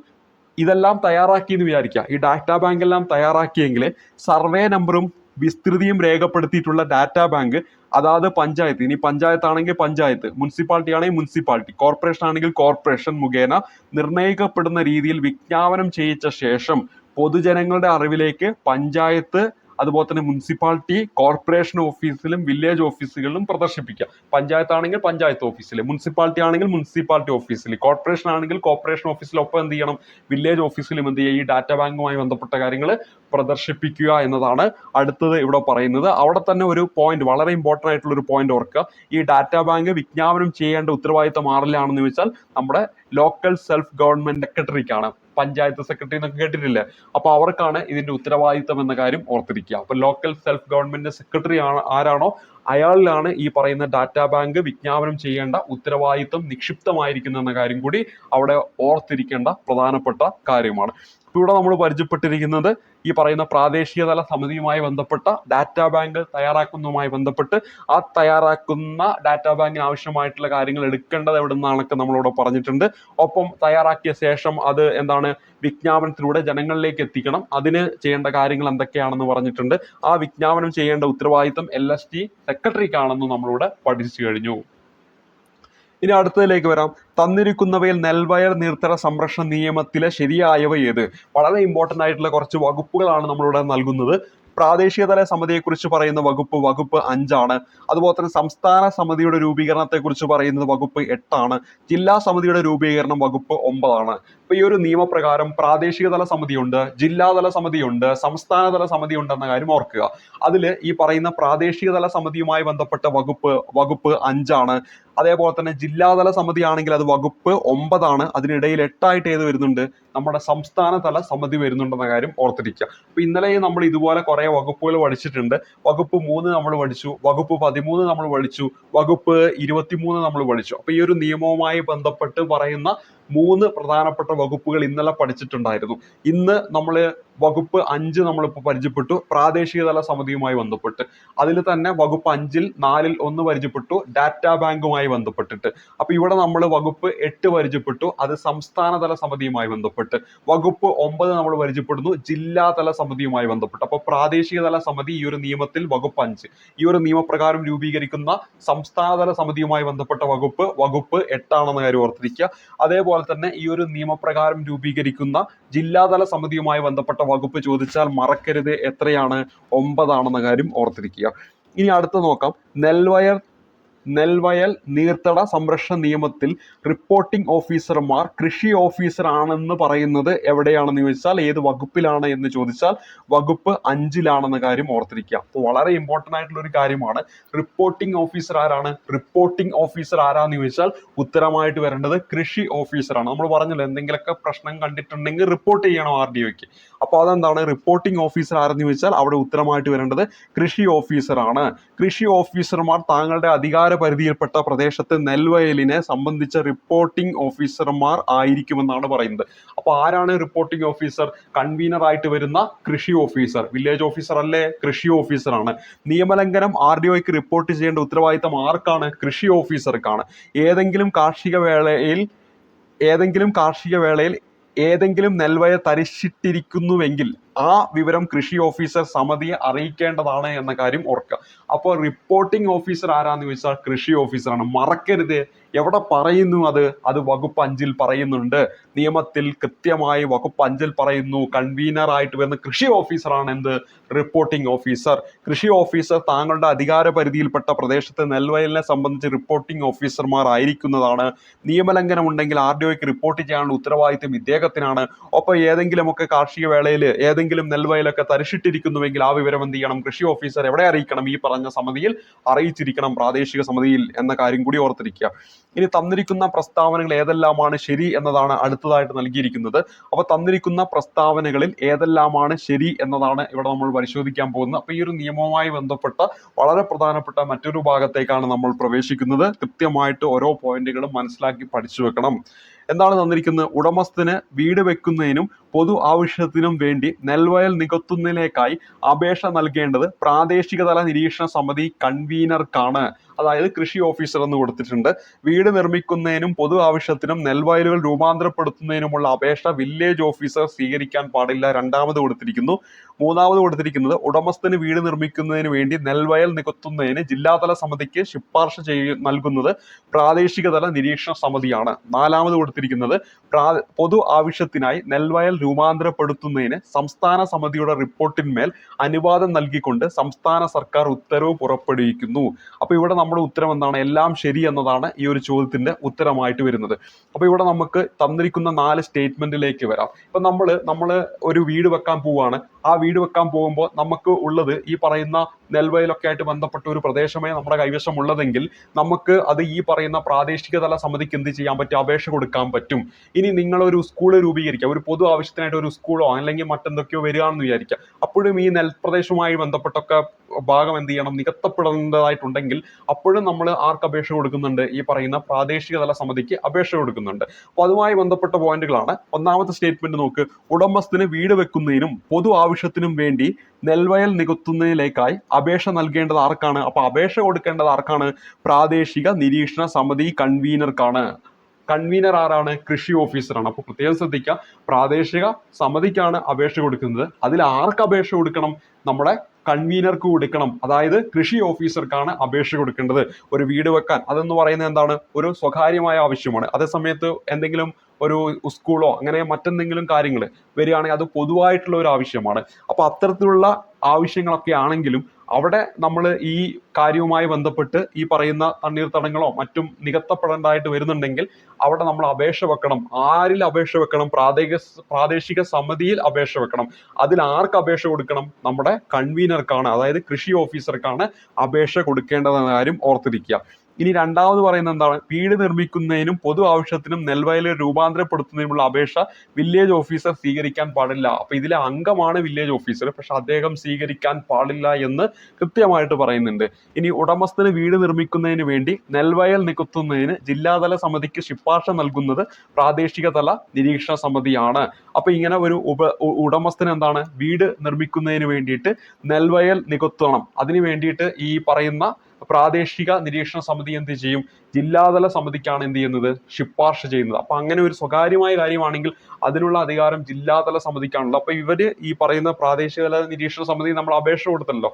ഇതെല്ലാം തയ്യാറാക്കി എന്ന് വിചാരിക്കുക, ഈ ഡാറ്റാ ബാങ്ക് എല്ലാം തയ്യാറാക്കിയെങ്കിൽ സർവേ നമ്പറും വിസ്തൃതിയും രേഖപ്പെടുത്തിയിട്ടുള്ള ഡാറ്റാ ബാങ്ക് അതാത് പഞ്ചായത്ത്, ഇനി പഞ്ചായത്ത് ആണെങ്കിൽ പഞ്ചായത്ത്, മുനിസിപ്പാലിറ്റി ആണെങ്കിൽ മുനിസിപ്പാലിറ്റി, കോർപ്പറേഷൻ ആണെങ്കിൽ കോർപ്പറേഷൻ മുഖേന നിർണ്ണയിക്കപ്പെടുന്ന രീതിയിൽ വിജ്ഞാപനം ചെയ്യിച്ച ശേഷം പൊതുജനങ്ങളുടെ അറിവിലേക്ക് പഞ്ചായത്ത്, അതുപോലെ തന്നെ മുനിസിപ്പാലിറ്റി, കോർപ്പറേഷൻ ഓഫീസിലും വില്ലേജ് ഓഫീസുകളിലും പ്രദർശിപ്പിക്കുക. പഞ്ചായത്ത് ആണെങ്കിൽ പഞ്ചായത്ത് ഓഫീസിൽ, മുനിസിപ്പാലിറ്റി ആണെങ്കിൽ മുനിസിപ്പാലിറ്റി ഓഫീസിൽ, കോർപ്പറേഷൻ ആണെങ്കിൽ കോർപ്പറേഷൻ ഓഫീസിൽ, ഒപ്പം എന്ത് ചെയ്യണം, വില്ലേജ് ഓഫീസിലും എന്ത് ചെയ്യുക, ഈ ഡാറ്റാ ബാങ്കുമായി ബന്ധപ്പെട്ട കാര്യങ്ങൾ പ്രദർശിപ്പിക്കുക എന്നതാണ് അടുത്തത് ഇവിടെ പറയുന്നത്. അവിടെ തന്നെ ഒരു പോയിന്റ്, വളരെ ഇമ്പോർട്ടന്റ് ആയിട്ടുള്ള ഒരു പോയിന്റ് ഓർക്കുക. ഈ ഡാറ്റാ ബാങ്ക് വിജ്ഞാപനം ചെയ്യേണ്ട ഉത്തരവാദിത്തം ആരിലാണെന്ന് ചോദിച്ചാൽ നമ്മുടെ ലോക്കൽ സെൽഫ് ഗവൺമെന്റ് സെക്രട്ടറിക്കാണ്. പഞ്ചായത്ത് സെക്രട്ടറി എന്നൊക്കെ കേട്ടിട്ടില്ലേ, അപ്പൊ അവർക്കാണ് ഇതിന്റെ ഉത്തരവാദിത്തം എന്ന കാര്യം ഓർത്തിരിക്കുക. അപ്പൊ ലോക്കൽ സെൽഫ് ഗവൺമെന്റ് സെക്രട്ടറി ആരാണോ അയാളിലാണ് ഈ പറയുന്ന ഡാറ്റാ ബാങ്ക് വിജ്ഞാപനം ചെയ്യേണ്ട ഉത്തരവാദിത്തം നിക്ഷിപ്തമായിരിക്കുന്നു എന്ന കാര്യം കൂടി അവിടെ ഓർത്തിരിക്കേണ്ട പ്രധാനപ്പെട്ട കാര്യമാണ്. ഇവിടെ നമ്മൾ പരിചയപ്പെട്ടിരിക്കുന്നത് ഈ പറയുന്ന പ്രാദേശിക തല സമിതിയുമായി ബന്ധപ്പെട്ട ഡാറ്റാ ബാങ്ക് തയ്യാറാക്കുന്നതുമായി ബന്ധപ്പെട്ട് ആ തയ്യാറാക്കുന്ന ഡാറ്റാ ബാങ്കിന് ആവശ്യമായിട്ടുള്ള കാര്യങ്ങൾ എടുക്കേണ്ടത് എവിടെ നിന്നാണൊക്കെ നമ്മളിവിടെ പറഞ്ഞിട്ടുണ്ട്. ഒപ്പം തയ്യാറാക്കിയ ശേഷം അത് എന്താണ്, വിജ്ഞാപനത്തിലൂടെ ജനങ്ങളിലേക്ക് എത്തിക്കണം. അതിന് ചെയ്യേണ്ട കാര്യങ്ങൾ എന്തൊക്കെയാണെന്ന് പറഞ്ഞിട്ടുണ്ട്. ആ വിജ്ഞാപനം ചെയ്യേണ്ട ഉത്തരവാദിത്തം LST സെക്രട്ടറിക്കാണെന്ന് നമ്മളിവിടെ പഠിച്ചു കഴിഞ്ഞു. ഇനി അടുത്തതിലേക്ക് വരാം. തന്നിരിക്കുന്നവയിൽ നെൽവയൽ നീർത്തട സംരക്ഷണ നിയമത്തിലെ ശരിയായവ ഏത്? വളരെ ഇമ്പോർട്ടന്റ് ആയിട്ടുള്ള കുറച്ച് വകുപ്പുകളാണ് നമ്മളിവിടെ നൽകുന്നത്. പ്രാദേശിക തല സമിതിയെക്കുറിച്ച് പറയുന്ന വകുപ്പ് 5 അതുപോലെ തന്നെ സംസ്ഥാന സമിതിയുടെ രൂപീകരണത്തെ കുറിച്ച് പറയുന്നത് വകുപ്പ് 8 ജില്ലാ സമിതിയുടെ രൂപീകരണം വകുപ്പ് 9 അപ്പൊ ഈ ഒരു നിയമപ്രകാരം പ്രാദേശിക തല സമിതിയുണ്ട്, ജില്ലാതല സമിതിയുണ്ട്, സംസ്ഥാന തല സമിതി ഉണ്ട് എന്ന കാര്യം ഓർക്കുക. അതിൽ ഈ പറയുന്ന പ്രാദേശിക തല സമിതിയുമായി ബന്ധപ്പെട്ട വകുപ്പ് 5 അതേപോലെ തന്നെ ജില്ലാതല സമിതി ആണെങ്കിൽ അത് വകുപ്പ് 9 അതിനിടയിൽ 8 ഏത് വരുന്നുണ്ട്, നമ്മുടെ സംസ്ഥാന തല സമിതി വരുന്നുണ്ടെന്ന കാര്യം ഓർത്തിരിക്കുക. അപ്പൊ ഇന്നലെ നമ്മൾ ഇതുപോലെ കുറെ വകുപ്പുകൾ പഠിച്ചിട്ടുണ്ട്. വകുപ്പ് 3 നമ്മൾ പഠിച്ചു, വകുപ്പ് 13 നമ്മൾ പഠിച്ചു, വകുപ്പ് 23 നമ്മൾ പഠിച്ചു. അപ്പൊ ഈ ഒരു നിയമവുമായി ബന്ധപ്പെട്ട് പറയുന്ന 3 പ്രധാനപ്പെട്ട വകുപ്പുകൾ ഇന്നലെ പഠിച്ചിട്ടുണ്ടായിരുന്നു. ഇന്ന് നമ്മൾ വകുപ്പ് 5 നമ്മളിപ്പോൾ പരിചയപ്പെട്ടു, പ്രാദേശിക തല സമിതിയുമായി ബന്ധപ്പെട്ട്. അതിൽ തന്നെ വകുപ്പ് 5-ൽ 4-ൽ 1 പരിചയപ്പെട്ടു, ഡാറ്റാ ബാങ്കുമായി ബന്ധപ്പെട്ടിട്ട്. അപ്പൊ ഇവിടെ നമ്മൾ വകുപ്പ് 8 പരിചയപ്പെട്ടു, അത് സംസ്ഥാന തല സമിതിയുമായി ബന്ധപ്പെട്ട്. വകുപ്പ് 9 നമ്മൾ പരിചയപ്പെടുന്നു, ജില്ലാതല സമിതിയുമായി ബന്ധപ്പെട്ട്. അപ്പൊ പ്രാദേശിക തല സമിതി ഈ ഒരു നിയമത്തിൽ വകുപ്പ് 5, ഈ ഒരു നിയമപ്രകാരം രൂപീകരിക്കുന്ന സംസ്ഥാനതല സമിതിയുമായി ബന്ധപ്പെട്ട വകുപ്പ് 8 കാര്യം ഓർത്തിരിക്കുക. അതേപോലെ തന്നെ ഈ ഒരു നിയമപ്രകാരം രൂപീകരിക്കുന്ന ജില്ലാതല സമിതിയുമായി ബന്ധപ്പെട്ട വകുപ്പ് ചോദിച്ചാൽ മറക്കരുത്, എത്രയാണ്? 9 കാര്യം ഓർത്തിരിക്കുക. ഇനി അടുത്ത നോക്കാം. നെൽവയൽ നീർത്തട സംരക്ഷണ നിയമത്തിൽ റിപ്പോർട്ടിംഗ് ഓഫീസർമാർ കൃഷി ഓഫീസർ ആണെന്ന് പറയുന്നത് എവിടെയാണെന്ന് ചോദിച്ചാൽ, ഏത് വകുപ്പിലാണ് എന്ന് ചോദിച്ചാൽ വകുപ്പ് 5-ലാണെന്ന കാര്യം ഓർത്തിരിക്കുക. അപ്പോൾ വളരെ ഇമ്പോർട്ടന്റ് ആയിട്ടുള്ള ഒരു കാര്യമാണ്. റിപ്പോർട്ടിംഗ് ഓഫീസർ ആരാണ്? റിപ്പോർട്ടിംഗ് ഓഫീസർ ആരാന്ന് ചോദിച്ചാൽ ഉത്തരമായിട്ട് വരേണ്ടത് കൃഷി ഓഫീസറാണ്. നമ്മൾ പറഞ്ഞല്ലോ, എന്തെങ്കിലുമൊക്കെ പ്രശ്നം കണ്ടിട്ടുണ്ടെങ്കിൽ റിപ്പോർട്ട് ചെയ്യണം RDOക്ക്. അപ്പോൾ അതെന്താണ്, റിപ്പോർട്ടിംഗ് ഓഫീസർ ആരെന്ന് ചോദിച്ചാൽ അവിടെ ഉത്തരമായിട്ട് വരേണ്ടത് കൃഷി ഓഫീസറാണ്. കൃഷി ഓഫീസർമാർ താങ്കളുടെ അധികാര പരിധിയിൽപ്പെട്ട പ്രദേശത്ത് നെൽവയലിനെ സംബന്ധിച്ച റിപ്പോർട്ടിംഗ് ഓഫീസർമാർ ആയിരിക്കുമെന്നാണ് പറയുന്നത്. അപ്പൊ ആരാണ് റിപ്പോർട്ടിംഗ് ഓഫീസർ? കൺവീനർ ആയിട്ട് വരുന്ന കൃഷി ഓഫീസർ. വില്ലേജ് ഓഫീസർ അല്ലേ? കൃഷി ഓഫീസറാണ്. നിയമലംഘനം RDOക്ക് റിപ്പോർട്ട് ചെയ്യേണ്ട ഉത്തരവാദിത്തം ആർക്കാണ്? കൃഷി ഓഫീസർക്കാണ്. ഏതെങ്കിലും കാർഷിക വേളയിൽ ഏതെങ്കിലും നെൽവയൽ തരിശിട്ടിരിക്കുന്നുവെങ്കിൽ ആ വിവരം കൃഷി ഓഫീസർ സമിതിയെ അറിയിക്കേണ്ടതാണ് എന്ന കാര്യം ഓർക്കുക. അപ്പോൾ റിപ്പോർട്ടിംഗ് ഓഫീസർ ആരാന്ന് ചോദിച്ചാൽ കൃഷി ഓഫീസറാണ്. മറക്കരുത്. എവിടെ പറയുന്നു അത് വകുപ്പ് 5-ൽ പറയുന്നുണ്ട്. നിയമത്തിൽ കൃത്യമായി വകുപ്പ് 5-ൽ പറയുന്നു, കൺവീനർ ആയിട്ട് വരുന്ന കൃഷി ഓഫീസറാണ് എന്ത്? Reporting officer. കൃഷി ഓഫീസർ താങ്കളുടെ അധികാര പരിധിയിൽപ്പെട്ട പ്രദേശത്ത് നെൽവയലിനെ സംബന്ധിച്ച് റിപ്പോർട്ടിംഗ് ഓഫീസർമാർ ആയിരിക്കുന്നതാണ്. നിയമലംഘനം ഉണ്ടെങ്കിൽ RDOക്ക് റിപ്പോർട്ട് ചെയ്യാനുള്ള ഉത്തരവാദിത്വം ഇദ്ദേഹത്തിനാണ്. ഒപ്പം ഏതെങ്കിലുമൊക്കെ കാർഷിക വേളയിൽ ഏതെങ്കിലും നെൽവയലൊക്കെ തരിശിട്ടിരിക്കുന്നുവെങ്കിൽ ആ വിവരം എന്ത് ചെയ്യണം? കൃഷി ഓഫീസർ എവിടെ അറിയിക്കണം? ഈ പറഞ്ഞ സമിതിയിൽ അറിയിച്ചിരിക്കണം, പ്രാദേശിക സമിതിയിൽ എന്ന കാര്യം കൂടി ഓർത്തിരിക്കുക. ഇനി തന്നിരിക്കുന്ന പ്രസ്താവനകൾ ഏതെല്ലാമാണ് ശരി എന്നതാണ് അടുത്തതായിട്ട് നൽകിയിരിക്കുന്നത്. അപ്പൊ തന്നിരിക്കുന്ന പ്രസ്താവനകളിൽ ഏതെല്ലാമാണ് ശരി എന്നതാണ് ഇവിടെ നമ്മൾ പരിശോധിക്കാൻ പോകുന്നത്. അപ്പൊ ഈ ഒരു നിയമവുമായി ബന്ധപ്പെട്ട വളരെ പ്രധാനപ്പെട്ട മറ്റൊരു ഭാഗത്തേക്കാണ് നമ്മൾ പ്രവേശിക്കുന്നത്. കൃത്യമായിട്ട് ഓരോ പോയിന്റുകളും മനസ്സിലാക്കി പഠിച്ചു വെക്കണം. എന്താണ് തന്നിരിക്കുന്നത്? ഉടമസ്ഥന് വീട് വെക്കുന്നതിനും പൊതു ആവശ്യത്തിനും വേണ്ടി നെൽവയൽ നികത്തുന്നതിലേക്കായി അപേക്ഷ നൽകേണ്ടത് പ്രാദേശിക തല നിരീക്ഷണ സമിതി കൺവീനർക്കാണ്. അതായത് കൃഷി ഓഫീസർ എന്ന് കൊടുത്തിട്ടുണ്ട്. വീട് നിർമ്മിക്കുന്നതിനും പൊതു ആവശ്യത്തിനും നെൽവയലുകൾ രൂപാന്തരപ്പെടുത്തുന്നതിനുമുള്ള അപേക്ഷ വില്ലേജ് ഓഫീസർ സ്വീകരിക്കാൻ പാടില്ല. രണ്ടാമത് കൊടുത്തിരിക്കുന്നു. മൂന്നാമത് കൊടുത്തിരിക്കുന്നത് ഉടമസ്ഥന് വീട് നിർമ്മിക്കുന്നതിന് വേണ്ടി നെൽവയൽ നികത്തുന്നതിന് ജില്ലാതല സമിതിക്ക് ശുപാർശ നൽകുന്നത് പ്രാദേശിക തല നിരീക്ഷണ സമിതിയാണ്. നാലാമത് കൊടുത്തിരിക്കുന്നത് പൊതു ആവശ്യത്തിനായി നെൽവയൽ രൂപാന്തരപ്പെടുത്തുന്നതിന് സംസ്ഥാന സമിതിയുടെ റിപ്പോർട്ടിന്മേൽ അനുവാദം നൽകിക്കൊണ്ട് സംസ്ഥാന സർക്കാർ ഉത്തരവ് പുറപ്പെടുവിക്കുന്നു. അപ്പൊ ഇവിടെ നമ്മുടെ ഉത്തരം എന്താണ്? എല്ലാം ശരി എന്നതാണ് ഈ ഒരു ചോദ്യത്തിന്റെ ഉത്തരമായിട്ട് വരുന്നത്. അപ്പൊ ഇവിടെ നമുക്ക് തന്നിരിക്കുന്ന 4 സ്റ്റേറ്റ്മെന്റിലേക്ക് വരാം. ഇപ്പൊ നമ്മൾ ഒരു വീട് വെക്കാൻ പോവുകയാണ്. ആ വീട് വെക്കാൻ പോകുമ്പോൾ നമുക്ക് ഉള്ളത് ഈ പറയുന്ന നെൽവയലൊക്കെ ആയിട്ട് ബന്ധപ്പെട്ട ഒരു പ്രദേശമേ നമ്മുടെ കൈവശം ഉള്ളതെങ്കിൽ നമുക്ക് അത് ഈ പറയുന്ന പ്രാദേശിക തല സമിതിക്ക് എന്ത് ചെയ്യാൻ പറ്റും? അപേക്ഷ കൊടുക്കാൻ പറ്റും. ഇനി നിങ്ങൾ ഒരു സ്കൂൾ രൂപീകരിക്കുക, ഒരു പൊതു ആവശ്യത്തിനായിട്ട് ഒരു സ്കൂളോ അല്ലെങ്കിൽ മറ്റെന്തൊക്കെയോ വരികയാണെന്ന് വിചാരിക്കുക. അപ്പോഴും ഈ നെൽപ്രദേശവുമായി ബന്ധപ്പെട്ടൊക്കെ ഭാഗം എന്ത് ചെയ്യണം? നികത്തപ്പെടേണ്ടതായിട്ടുണ്ടെങ്കിൽ അപ്പോഴും നമ്മൾ ആർക്ക് അപേക്ഷ കൊടുക്കുന്നുണ്ട്? ഈ പറയുന്ന പ്രാദേശിക തല സമിതിക്ക് അപേക്ഷ കൊടുക്കുന്നുണ്ട്. അപ്പൊ അതുമായി ബന്ധപ്പെട്ട പോയിന്റുകളാണ്. ഒന്നാമത്തെ സ്റ്റേറ്റ്മെന്റ് നോക്ക്. ഉടമസ്ഥന് വീട് വെക്കുന്നതിനും പൊതു ആവശ്യത്തിനും വേണ്ടി നെൽവയൽ നികത്തുന്നതിലേക്കായി അപേക്ഷ നൽകേണ്ടത് ആർക്കാണ്? അപ്പൊ അപേക്ഷ കൊടുക്കേണ്ടത് ആർക്കാണ്? പ്രാദേശിക നിരീക്ഷണ സമിതി കൺവീനർക്കാണ്. കൺവീനർ ആരാണ്? കൃഷി ഓഫീസറാണ്. അപ്പൊ പ്രത്യേകം ശ്രദ്ധിക്കുക, പ്രാദേശിക സമിതിക്കാണ് അപേക്ഷ കൊടുക്കുന്നത്. അതിൽ ആർക്ക് അപേക്ഷ കൊടുക്കണം? നമ്മുടെ കൺവീനർക്ക് കൊടുക്കണം. അതായത് കൃഷി ഓഫീസർക്കാണ് അപേക്ഷ കൊടുക്കേണ്ടത്. ഒരു വീട് വെക്കാൻ അതെന്ന് പറയുന്നത് എന്താണ്? ഒരു സ്വകാര്യമായ ആവശ്യമാണ്. അതേ സമയത്ത് എന്തെങ്കിലും ഒരു സ്കൂളോ അങ്ങനെ മറ്റെന്തെങ്കിലും കാര്യങ്ങൾ വരികയാണെങ്കിൽ അത് പൊതുവായിട്ടുള്ള ഒരു ആവശ്യമാണ്. അപ്പൊ അത്തരത്തിലുള്ള ആവശ്യങ്ങളൊക്കെ ആണെങ്കിലും അവിടെ നമ്മൾ ഈ കാര്യവുമായി ബന്ധപ്പെട്ട് ഈ പറയുന്ന തണ്ണീർത്തടങ്ങളോ മറ്റും നികത്തപ്പെടേണ്ടതായിട്ട് വരുന്നുണ്ടെങ്കിൽ അവിടെ നമ്മൾ അപേക്ഷ വെക്കണം. ആരിൽ അപേക്ഷ വെക്കണം? പ്രാദേശിക സമിതിയിൽ അപേക്ഷ വെക്കണം. അതിൽ ആർക്ക് അപേക്ഷ കൊടുക്കണം? നമ്മുടെ കൺവീനർക്കാണ്, അതായത് കൃഷി ഓഫീസർക്കാണ് അപേക്ഷ കൊടുക്കേണ്ടതെന്ന കാര്യം ഓർത്തിരിക്കുക. ഇനി രണ്ടാമത് പറയുന്നത് എന്താണ്? വീട് നിർമ്മിക്കുന്നതിനും പൊതു ആവശ്യത്തിനും നെൽവയൽ രൂപാന്തരപ്പെടുത്തുന്നതിനുമുള്ള അപേക്ഷ വില്ലേജ് ഓഫീസർ സ്വീകരിക്കാൻ പാടില്ല. അപ്പൊ ഇതിലെ അംഗമാണ് വില്ലേജ് ഓഫീസർ, പക്ഷെ അദ്ദേഹം സ്വീകരിക്കാൻ പാടില്ല എന്ന് കൃത്യമായിട്ട് പറയുന്നുണ്ട്. ഇനി ഉടമസ്ഥന് വീട് നിർമ്മിക്കുന്നതിന് വേണ്ടി നെൽവയൽ നികത്തുന്നതിന് ജില്ലാതല സമിതിക്ക് ശുപാർശ നൽകുന്നത് പ്രാദേശിക തല നിരീക്ഷണ സമിതിയാണ്. അപ്പൊ ഇങ്ങനെ ഒരു ഉടമസ്ഥന് എന്താണ്? വീട് നിർമ്മിക്കുന്നതിന് വേണ്ടിയിട്ട് നെൽവയൽ നികത്തണം. അതിന് വേണ്ടിയിട്ട് ഈ പറയുന്ന പ്രാദേശിക നിരീക്ഷണ സമിതി എന്ത് ചെയ്യും? ജില്ലാതല സമിതിക്കാണ് എന്ത് ചെയ്യുന്നത്? ശുപാർശ ചെയ്യുന്നത്. അപ്പൊ അങ്ങനെ ഒരു സ്വകാര്യമായ കാര്യമാണെങ്കിൽ അതിനുള്ള അധികാരം ജില്ലാതല സമിതിക്കാണല്ലോ. അപ്പൊ ഇവര് ഈ പറയുന്ന പ്രാദേശിക തല നിരീക്ഷണ സമിതി നമ്മൾ അപേക്ഷ കൊടുത്തല്ലോ.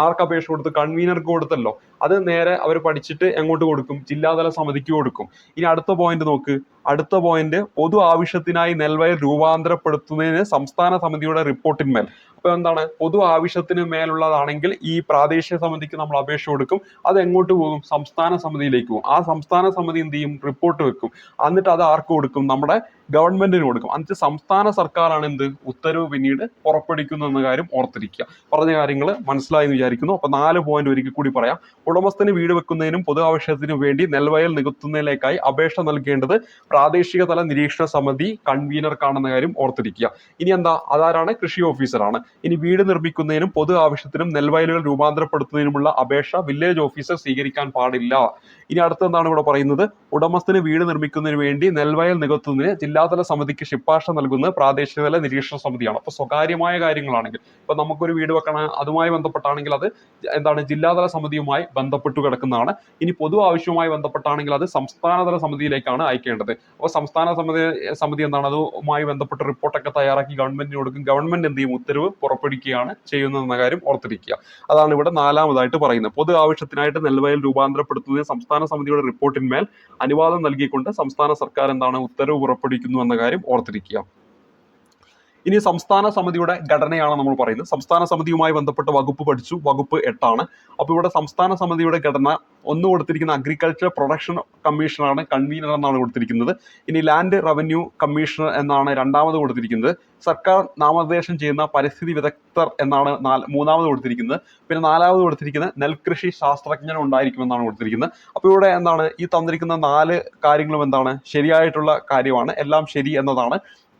ആർക്ക് അപേക്ഷ കൊടുത്തു? കൺവീനർക്ക് കൊടുത്തല്ലോ. അത് നേരെ അവർ പഠിച്ചിട്ട് എങ്ങോട്ട് കൊടുക്കും? ജില്ലാതല സമിതിക്ക് കൊടുക്കും. ഇനി അടുത്ത പോയിന്റ് നോക്ക്. അടുത്ത പോയിന്റ്, പൊതു ആവശ്യത്തിനായി നെൽവയൽ രൂപാന്തരപ്പെടുത്തുന്നതിന് സംസ്ഥാന സമിതിയുടെ റിപ്പോർട്ടിന്മേൽ. അപ്പൊ എന്താണ്? പൊതു ആവശ്യത്തിന് മേലുള്ളതാണെങ്കിൽ ഈ പ്രാദേശിക സമിതിക്ക് നമ്മൾ അപേക്ഷ കൊടുക്കും. അത് എങ്ങോട്ട് പോകും? സംസ്ഥാന സമിതിയിലേക്ക് പോകും. ആ സംസ്ഥാന സമിതി എന്ത് ചെയ്യും? റിപ്പോർട്ട് വെക്കും. എന്നിട്ട് അത് ആർക്ക് കൊടുക്കും? നമ്മുടെ ഗവൺമെന്റിന് കൊടുക്കും. എന്നിട്ട് സംസ്ഥാന സർക്കാരാണ് എന്ത്? ഉത്തരവ് പിന്നീട് പുറപ്പെടുവിക്കുന്നു എന്ന കാര്യം ഓർത്തിരിക്കുക. പറഞ്ഞ കാര്യങ്ങൾ മനസ്സിലായി എന്ന് വിചാരിക്കുന്നു. അപ്പൊ 4 പോയിന്റ് ഒരിക്കൽ കൂടി പറയാം. ഉടമസ്ഥന് വീട് വെക്കുന്നതിനും പൊതു ആവശ്യത്തിനും വേണ്ടി നെൽവയൽ നികത്തുന്നതിലേക്കായി അപേക്ഷ നൽകേണ്ടത് പ്രാദേശിക തല നിരീക്ഷണ സമിതി കൺവീനർക്കാണെന്ന കാര്യം ഓർത്തിരിക്കുക. ഇനി എന്താ? അതാരാണ്? കൃഷി ഓഫീസറാണ്. ഇനി വീട് നിർമ്മിക്കുന്നതിനും പൊതു ആവശ്യത്തിനും നെൽവയലുകൾ രൂപാന്തരപ്പെടുത്തുന്നതിനുമുള്ള അപേക്ഷ വില്ലേജ് ഓഫീസർ സ്വീകരിക്കാൻ പാടില്ല. ഇനി അടുത്തെന്താണ് ഇവിടെ പറയുന്നത്? ഉടമസ്ഥന് വീട് നിർമ്മിക്കുന്നതിന് വേണ്ടി നെൽവയൽ നികത്തുന്നതിന് ജില്ലാതല സമിതിക്ക് ശുപാർശ നൽകുന്നത് പ്രാദേശിക തല നിരീക്ഷണ സമിതിയാണ്. അപ്പൊ സ്വകാര്യമായ കാര്യങ്ങളാണെങ്കിൽ, ഇപ്പൊ നമുക്കൊരു വീട് വെക്കണം, അതുമായി ബന്ധപ്പെട്ടാണെങ്കിൽ അത് എന്താണ്? ജില്ലാതല സമിതിയുമായി ബന്ധപ്പെട്ടു കിടക്കുന്നതാണ്. ഇനി പൊതു ആവശ്യവുമായി ബന്ധപ്പെട്ടാണെങ്കിൽ അത് സംസ്ഥാനതല സമിതിയിലേക്കാണ് അയക്കേണ്ടത്. അപ്പോൾ സംസ്ഥാന സമിതി എന്താണ്? അതുമായി ബന്ധപ്പെട്ട റിപ്പോർട്ടൊക്കെ തയ്യാറാക്കി ഗവൺമെന്റിന് കൊടുക്കും. ഗവൺമെന്റ് എന്ത് ചെയ്യും? ഉത്തരവ് പുറപ്പെടുവിക്കുകയാണ് ചെയ്യുന്നതെന്ന കാര്യം ഓർത്തിരിക്കുക. അതാണ് ഇവിടെ 4-ാമതായിട്ട് പറയുന്നത്. പൊതു ആവശ്യത്തിനായിട്ട് നെൽവയൽ രൂപാന്തരപ്പെടുത്തുന്നതിന് സംസ്ഥാന സമിതിയുടെ റിപ്പോർട്ടിന്മേൽ അനുവാദം നൽകിക്കൊണ്ട് സംസ്ഥാന സർക്കാർ എന്താണ്? ഉത്തരവ് പുറപ്പെടുവിക്കുന്നു എന്ന കാര്യം ഓർത്തിരിക്കുക. ഇനി സംസ്ഥാന സമിതിയുടെ ഘടനയാണ് നമ്മൾ പറയുന്നത്. സംസ്ഥാന സമിതിയുമായി ബന്ധപ്പെട്ട വകുപ്പ് പഠിച്ചു. വകുപ്പ് 8 ആണ്. അപ്പോൾ ഇവിടെ സംസ്ഥാന സമിതിയുടെ ഘടന ഒന്ന് കൊടുത്തിരിക്കുന്ന അഗ്രികൾച്ചർ പ്രൊഡക്ഷൻ കമ്മീഷണറാണ്, കൺവീനർ എന്നാണ് കൊടുത്തിരിക്കുന്നത്. ഇനി ലാൻഡ് റവന്യൂ കമ്മീഷണർ എന്നാണ് രണ്ടാമത് കൊടുത്തിരിക്കുന്നത്. സർക്കാർ നാമനിർദ്ദേശം ചെയ്യുന്ന പരിസ്ഥിതി വിദഗ്ധർ എന്നാണ് മൂന്നാമത് കൊടുത്തിരിക്കുന്നത്. പിന്നെ 4-ാമത് കൊടുത്തിരിക്കുന്നത് നെൽകൃഷി ശാസ്ത്രജ്ഞൻ ഉണ്ടായിരിക്കുമെന്നാണ് കൊടുത്തിരിക്കുന്നത്. അപ്പോൾ ഇവിടെ എന്താണ്? ഈ തന്നിരിക്കുന്ന 4 കാര്യങ്ങളും എന്താണ്? ശരിയായിട്ടുള്ള കാര്യമാണ്. എല്ലാം ശരി എന്നതാണ്.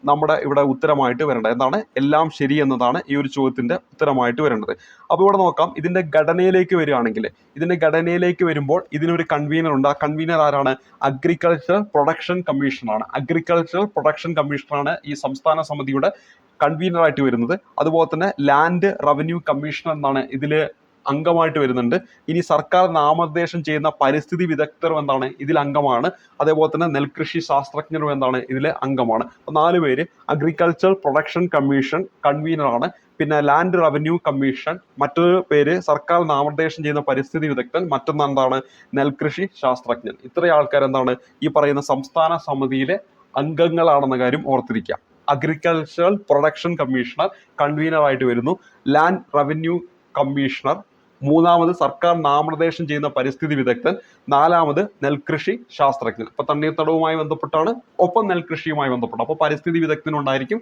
നമ്മുടെ ഇവിടെ ഉത്തരമായിട്ട് വരേണ്ടത്. എന്താണ് എല്ലാം ശരി എന്നതാണ് ഈ ഒരു ചോദ്യത്തിന്റെ ഉത്തരമായിട്ട് വരേണ്ടത്. അപ്പോൾ ഇവിടെ നോക്കാം, ഇതിന്റെ ഘടനയിലേക്ക് വരികയാണെങ്കിൽ, ഇതിന്റെ ഘടനയിലേക്ക് വരുമ്പോൾ ഇതിനൊരു കൺവീനർ ഉണ്ട്. ആ കൺവീനർ ആരാണ്? അഗ്രികൾച്ചർ പ്രൊഡക്ഷൻ കമ്മീഷനാണ്. അഗ്രികൾച്ചർ പ്രൊഡക്ഷൻ കമ്മീഷനാണ് ഈ സംസ്ഥാന സമിതിയുടെ കൺവീനർ ആയിട്ട് വരുന്നത്. അതുപോലെ തന്നെ ലാൻഡ് റവന്യൂ കമ്മീഷണർ എന്നാണ് ഇതില് അംഗമായിട്ട് വരുന്നുണ്ട്. ഇനി സർക്കാർ നാമനിർദ്ദേശം ചെയ്യുന്ന പരിസ്ഥിതി വിദഗ്ധർ എന്താണ് ഇതിൽ അംഗമാണ്. അതേപോലെ തന്നെ നെൽകൃഷി ശാസ്ത്രജ്ഞരും എന്താണ് ഇതിലെ അംഗമാണ്. അപ്പോൾ 4 പേര് അഗ്രികൾച്ചർ പ്രൊഡക്ഷൻ കമ്മീഷൻ കൺവീനറാണ്. പിന്നെ ലാൻഡ് റവന്യൂ കമ്മീഷൻ, മറ്റൊരു പേര് സർക്കാർ നാമനിർദ്ദേശം ചെയ്യുന്ന പരിസ്ഥിതി വിദഗ്ധൻ, മറ്റൊന്ന് എന്താണ് നെൽകൃഷി ശാസ്ത്രജ്ഞൻ. ഇത്രയും ആൾക്കാർ എന്താണ് ഈ പറയുന്ന സംസ്ഥാന സമിതിയിലെ അംഗങ്ങളാണെന്ന കാര്യം ഓർത്തിരിക്കുക. അഗ്രികൾച്ചറൽ പ്രൊഡക്ഷൻ കമ്മീഷണർ കൺവീനർ ആയിട്ട് വരുന്നു. ലാൻഡ് റവന്യൂ കമ്മീഷണർ, മൂന്നാമത് സർക്കാർ നാമനിർദ്ദേശം ചെയ്യുന്ന പരിസ്ഥിതി വിദഗ്ധൻ, നാലാമത് നെൽകൃഷി ശാസ്ത്രജ്ഞൻ. ഇപ്പൊ തണ്ണീർത്തടവുമായി ബന്ധപ്പെട്ടാണ്, ഒപ്പം നെൽകൃഷിയുമായി ബന്ധപ്പെട്ട, അപ്പോൾ പരിസ്ഥിതി വിദഗ്ധനും ഉണ്ടായിരിക്കും,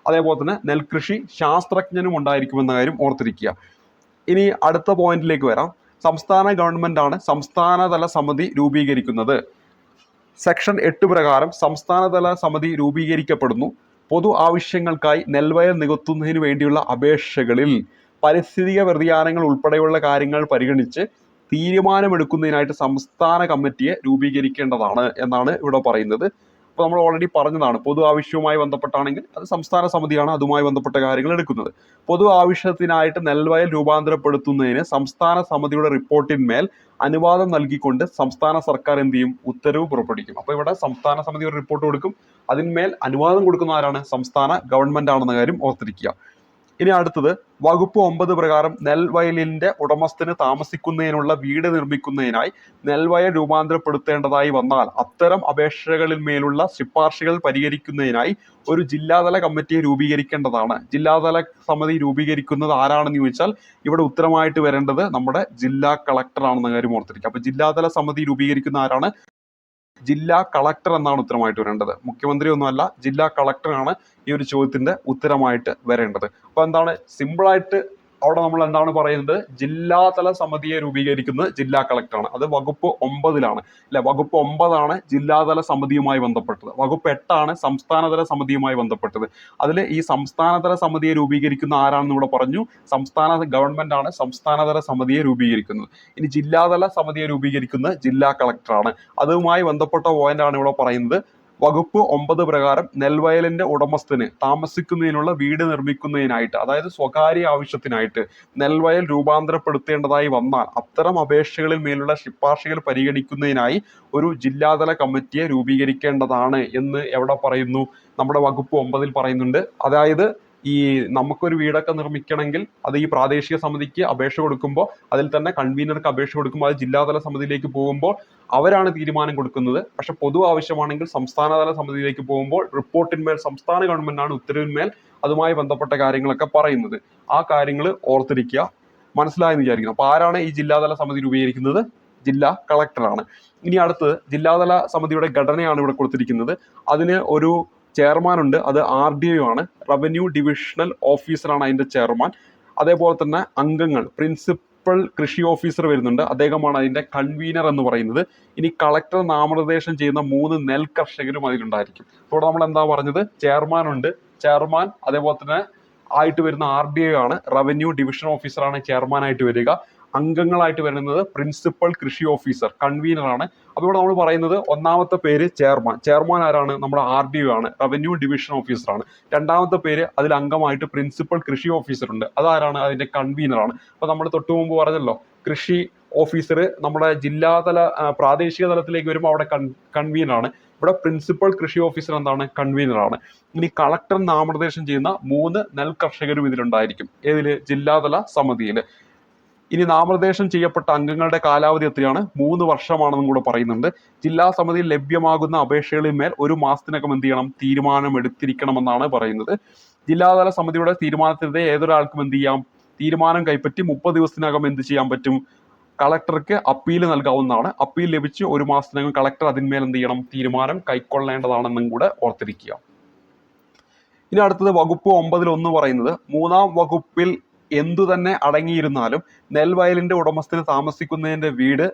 അതേപോലെ തന്നെ നെൽകൃഷി ശാസ്ത്രജ്ഞനും ഉണ്ടായിരിക്കുമെന്ന കാര്യം ഓർത്തിരിക്കുക. ഇനി അടുത്ത പോയിന്റിലേക്ക് വരാം. സംസ്ഥാന ഗവൺമെന്റ് ആണ് സംസ്ഥാനതല സമിതി രൂപീകരിക്കുന്നത്. സെക്ഷൻ 8 പ്രകാരം സംസ്ഥാനതല സമിതി രൂപീകരിക്കപ്പെടുന്നു. പൊതു ആവശ്യങ്ങൾക്കായി നെൽവയൽ നികത്തുന്നതിന് വേണ്ടിയുള്ള അപേക്ഷകളിൽ പരിസ്ഥിതിക വ്യതിയാനങ്ങൾ ഉൾപ്പെടെയുള്ള കാര്യങ്ങൾ പരിഗണിച്ച് തീരുമാനമെടുക്കുന്നതിനായിട്ട് സംസ്ഥാന കമ്മിറ്റിയെ രൂപീകരിക്കേണ്ടതാണ് എന്നാണ് ഇവിടെ പറയുന്നത്. അപ്പോൾ നമ്മൾ ഓൾറെഡി പറഞ്ഞതാണ്, പൊതു ആവശ്യവുമായി ബന്ധപ്പെട്ടാണെങ്കിൽ അത് സംസ്ഥാന സമിതിയാണ് അതുമായി ബന്ധപ്പെട്ട കാര്യങ്ങൾ എടുക്കുന്നത്. പൊതു ആവശ്യത്തിനായിട്ട് നെൽവയൽ രൂപാന്തരപ്പെടുത്തുന്നതിന് സംസ്ഥാന സമിതിയുടെ റിപ്പോർട്ടിന്മേൽ അനുവാദം നൽകിക്കൊണ്ട് സംസ്ഥാന സർക്കാർ എന്ത് ചെയ്യും? ഉത്തരവ് പുറപ്പെടുവിക്കും. അപ്പോൾ ഇവിടെ സംസ്ഥാന സമിതി ഒരു റിപ്പോർട്ട് കൊടുക്കും, അതിന്മേൽ അനുവാദം കൊടുക്കുന്ന ആരാണ്? സംസ്ഥാന ഗവൺമെന്റ് ആണെന്ന കാര്യം ഓർത്തിരിക്കുക. ഇനി അടുത്തത് വകുപ്പ് 9 പ്രകാരം നെൽവയലിന്റെ ഉടമസ്ഥന് താമസിക്കുന്നതിനുള്ള വീട് നിർമ്മിക്കുന്നതിനായി നെൽവയൽ രൂപാന്തരപ്പെടുത്തേണ്ടതായി വന്നാൽ അത്തരം അപേക്ഷകളിൽ മേലുള്ള ശുപാർശകൾ പരിഹരിക്കുന്നതിനായി ഒരു ജില്ലാതല കമ്മിറ്റിയെ രൂപീകരിക്കേണ്ടതാണ്. ജില്ലാതല സമിതി രൂപീകരിക്കുന്നത് ആരാണെന്ന് ചോദിച്ചാൽ ഇവിടെ ഉത്തരമായിട്ട് വരേണ്ടത് നമ്മുടെ ജില്ലാ കളക്ടർ ആണെന്ന കാര്യം ഓർത്തിരിക്കുക. അപ്പൊ ജില്ലാതല സമിതി രൂപീകരിക്കുന്ന ആരാണ്? ജില്ലാ കളക്ടർ എന്നാണ് ഉത്തരമായിട്ട് വരേണ്ടത്. മുഖ്യമന്ത്രി ഒന്നുമല്ല, ജില്ലാ കളക്ടറാണ് ഈ ഒരു ചോദ്യത്തിന്റെ ഉത്തരമായിട്ട് വരേണ്ടത്. അപ്പൊ എന്താണ് സിമ്പിളായിട്ട് അവിടെ നമ്മൾ എന്താണ് പറയുന്നത്? ജില്ലാതല സമിതിയെ രൂപീകരിക്കുന്നത് ജില്ലാ കളക്ടറാണ്. അത് വകുപ്പ് 9 അല്ലെ? വകുപ്പ് 9 ജില്ലാതല സമിതിയുമായി ബന്ധപ്പെട്ടത്. വകുപ്പ് 8 സംസ്ഥാനതല സമിതിയുമായി ബന്ധപ്പെട്ടത്. അതിൽ ഈ സംസ്ഥാനതല സമിതിയെ രൂപീകരിക്കുന്ന ആരാണെന്ന് ഇവിടെ പറഞ്ഞു? സംസ്ഥാന ഗവൺമെന്റ് ആണ് സംസ്ഥാനതല സമിതിയെ രൂപീകരിക്കുന്നത്. ഇനി ജില്ലാതല സമിതിയെ രൂപീകരിക്കുന്നത് ജില്ലാ കളക്ടറാണ്. അതുമായി ബന്ധപ്പെട്ട പോയിന്റാണ് ഇവിടെ പറയുന്നത്. വകുപ്പ് 9 പ്രകാരം നെൽവയലിന്റെ ഉടമസ്ഥന് താമസിക്കുന്നതിനുള്ള വീട് നിർമ്മിക്കുന്നതിനായിട്ട്, അതായത് സ്വകാര്യ ആവശ്യത്തിനായിട്ട് നെൽവയൽ രൂപാന്തരപ്പെടുത്തേണ്ടതായി വന്നാൽ അത്തരം അപേക്ഷകളിൽ മേലുള്ള ശുപാർശകൾ പരിഗണിക്കുന്നതിനായി ഒരു ജില്ലാതല കമ്മിറ്റിയെ രൂപീകരിക്കേണ്ടതാണ് എന്ന് എവിടെ പറയുന്നു? നമ്മുടെ വകുപ്പ് 9 പറയുന്നുണ്ട്. അതായത് ഈ നമുക്കൊരു വീടൊക്കെ നിർമ്മിക്കണമെങ്കിൽ അത് ഈ പ്രാദേശിക സമിതിക്ക് അപേക്ഷ കൊടുക്കുമ്പോൾ, അതിൽ തന്നെ കൺവീനർക്ക് അപേക്ഷ കൊടുക്കുമ്പോൾ, അത് ജില്ലാതല സമിതിയിലേക്ക് പോകുമ്പോൾ അവരാണ് തീരുമാനം കൊടുക്കുന്നത്. പക്ഷെ പൊതു ആവശ്യമാണെങ്കിൽ സംസ്ഥാനതല സമിതിയിലേക്ക് പോകുമ്പോൾ റിപ്പോർട്ടിന്മേൽ സംസ്ഥാന ഗവൺമെന്റാണ് ഉത്തരവിന്മേൽ അതുമായി ബന്ധപ്പെട്ട കാര്യങ്ങളൊക്കെ പറയുന്നത്. ആ കാര്യങ്ങൾ ഓർത്തിരിക്കുക. മനസ്സിലായെന്ന് വിചാരിക്കുന്നു. അപ്പൊ ആരാണ് ഈ ജില്ലാതല സമിതി രൂപീകരിക്കുന്നത്? ജില്ലാ കളക്ടറാണ്. ഇനി അടുത്തത് ജില്ലാതല സമിതിയുടെ ഘടനയാണ് ഇവിടെ കൊടുത്തിരിക്കുന്നത്. അതിന് ഒരു ചെയർമാൻ ഉണ്ട്, അത് RDO ആണ്, റവന്യൂ ഡിവിഷണൽ ഓഫീസറാണ് അതിന്റെ ചെയർമാൻ. അതേപോലെ തന്നെ അംഗങ്ങൾ പ്രിൻസിപ്പൽ കൃഷി ഓഫീസർ വരുന്നുണ്ട്, അദ്ദേഹമാണ് അതിന്റെ കൺവീനർ എന്ന് പറയുന്നത്. ഇനി കളക്ടർ നാമനിർദ്ദേശം ചെയ്യുന്ന 3 നെൽ കർഷകരും അതിലുണ്ടായിരിക്കും. ഇവിടെ നമ്മൾ എന്താ പറഞ്ഞത്? ചെയർമാൻ ഉണ്ട്, ചെയർമാൻ അതേപോലെ തന്നെ ആയിട്ട് വരുന്ന RDO ആണ്, റവന്യൂ ഡിവിഷൻ ഓഫീസറാണ് ചെയർമാൻ ആയിട്ട് വരിക. അംഗങ്ങളായിട്ട് വരുന്നത് പ്രിൻസിപ്പൽ കൃഷി ഓഫീസർ, കൺവീനർ ആണ്. അപ്പോൾ ഇവിടെ നമ്മൾ പറയുന്നത് ഒന്നാമത്തെ പേര് ചെയർമാൻ. ചെയർമാൻ ആരാണ്? നമ്മുടെ RDO ആണ്, റവന്യൂ ഡിവിഷൻ ഓഫീസർ ആണ്. രണ്ടാമത്തെ പേര് അതിൽ അംഗമായിട്ട് പ്രിൻസിപ്പൽ കൃഷി ഓഫീസർ ഉണ്ട്, അതാരാണ്? അതിന്റെ കൺവീനർ ആണ്. അപ്പൊ നമ്മൾ തൊട്ടു മുമ്പ് പറഞ്ഞല്ലോ, കൃഷി ഓഫീസർ നമ്മുടെ ജില്ലാതല പ്രാദേശിക തലത്തിലേക്ക് വരുമ്പോൾ അവിടെ കൺവീനർ ആണ്. ഇവിടെ പ്രിൻസിപ്പൽ കൃഷി ഓഫീസർ എന്താണ്? കൺവീനർ ആണ്. ഇനി കളക്ടർ നാമനിർദ്ദേശം ചെയ്യുന്ന 3 നെൽ കർഷകരും ഇതിലുണ്ടായിരിക്കും. ഏതില്? ജില്ലാതല സമിതിയിൽ. ഇനി നാമനിർദ്ദേശം ചെയ്യപ്പെട്ട അംഗങ്ങളുടെ കാലാവധി എത്രയാണ്? 3 വർഷമാണെന്നും കൂടെ പറയുന്നുണ്ട്. ജില്ലാ സമിതിയിൽ ലഭ്യമാകുന്ന അപേക്ഷകളിൽ മേൽ 1 മാസത്തിനകം എന്ത് ചെയ്യണം? തീരുമാനം എടുത്തിരിക്കണമെന്നാണ് പറയുന്നത്. ജില്ലാതല സമിതിയുടെ തീരുമാനത്തിനെതിരെ ഏതൊരാൾക്കും എന്ത് ചെയ്യാം? തീരുമാനം കൈപ്പറ്റി 30 ദിവസത്തിനകം എന്ത് ചെയ്യാൻ പറ്റും? കളക്ടർക്ക് അപ്പീൽ നൽകാവുന്നതാണ്. അപ്പീൽ ലഭിച്ച് 1 മാസത്തിനകം കളക്ടർ അതിന്മേൽ എന്ത് ചെയ്യണം? തീരുമാനം കൈക്കൊള്ളേണ്ടതാണെന്നും കൂടെ ഓർത്തിരിക്കുക. ഇനി അടുത്തത് വകുപ്പ് 9 പറയുന്നത്, 3-ാം വകുപ്പിൽ എന്തു തന്നെ അടങ്ങിയിരുന്നാലും നെൽവയലിന്റെ ഉടമസ്ഥന് താമസിക്കുന്നതിന്റെ വീട്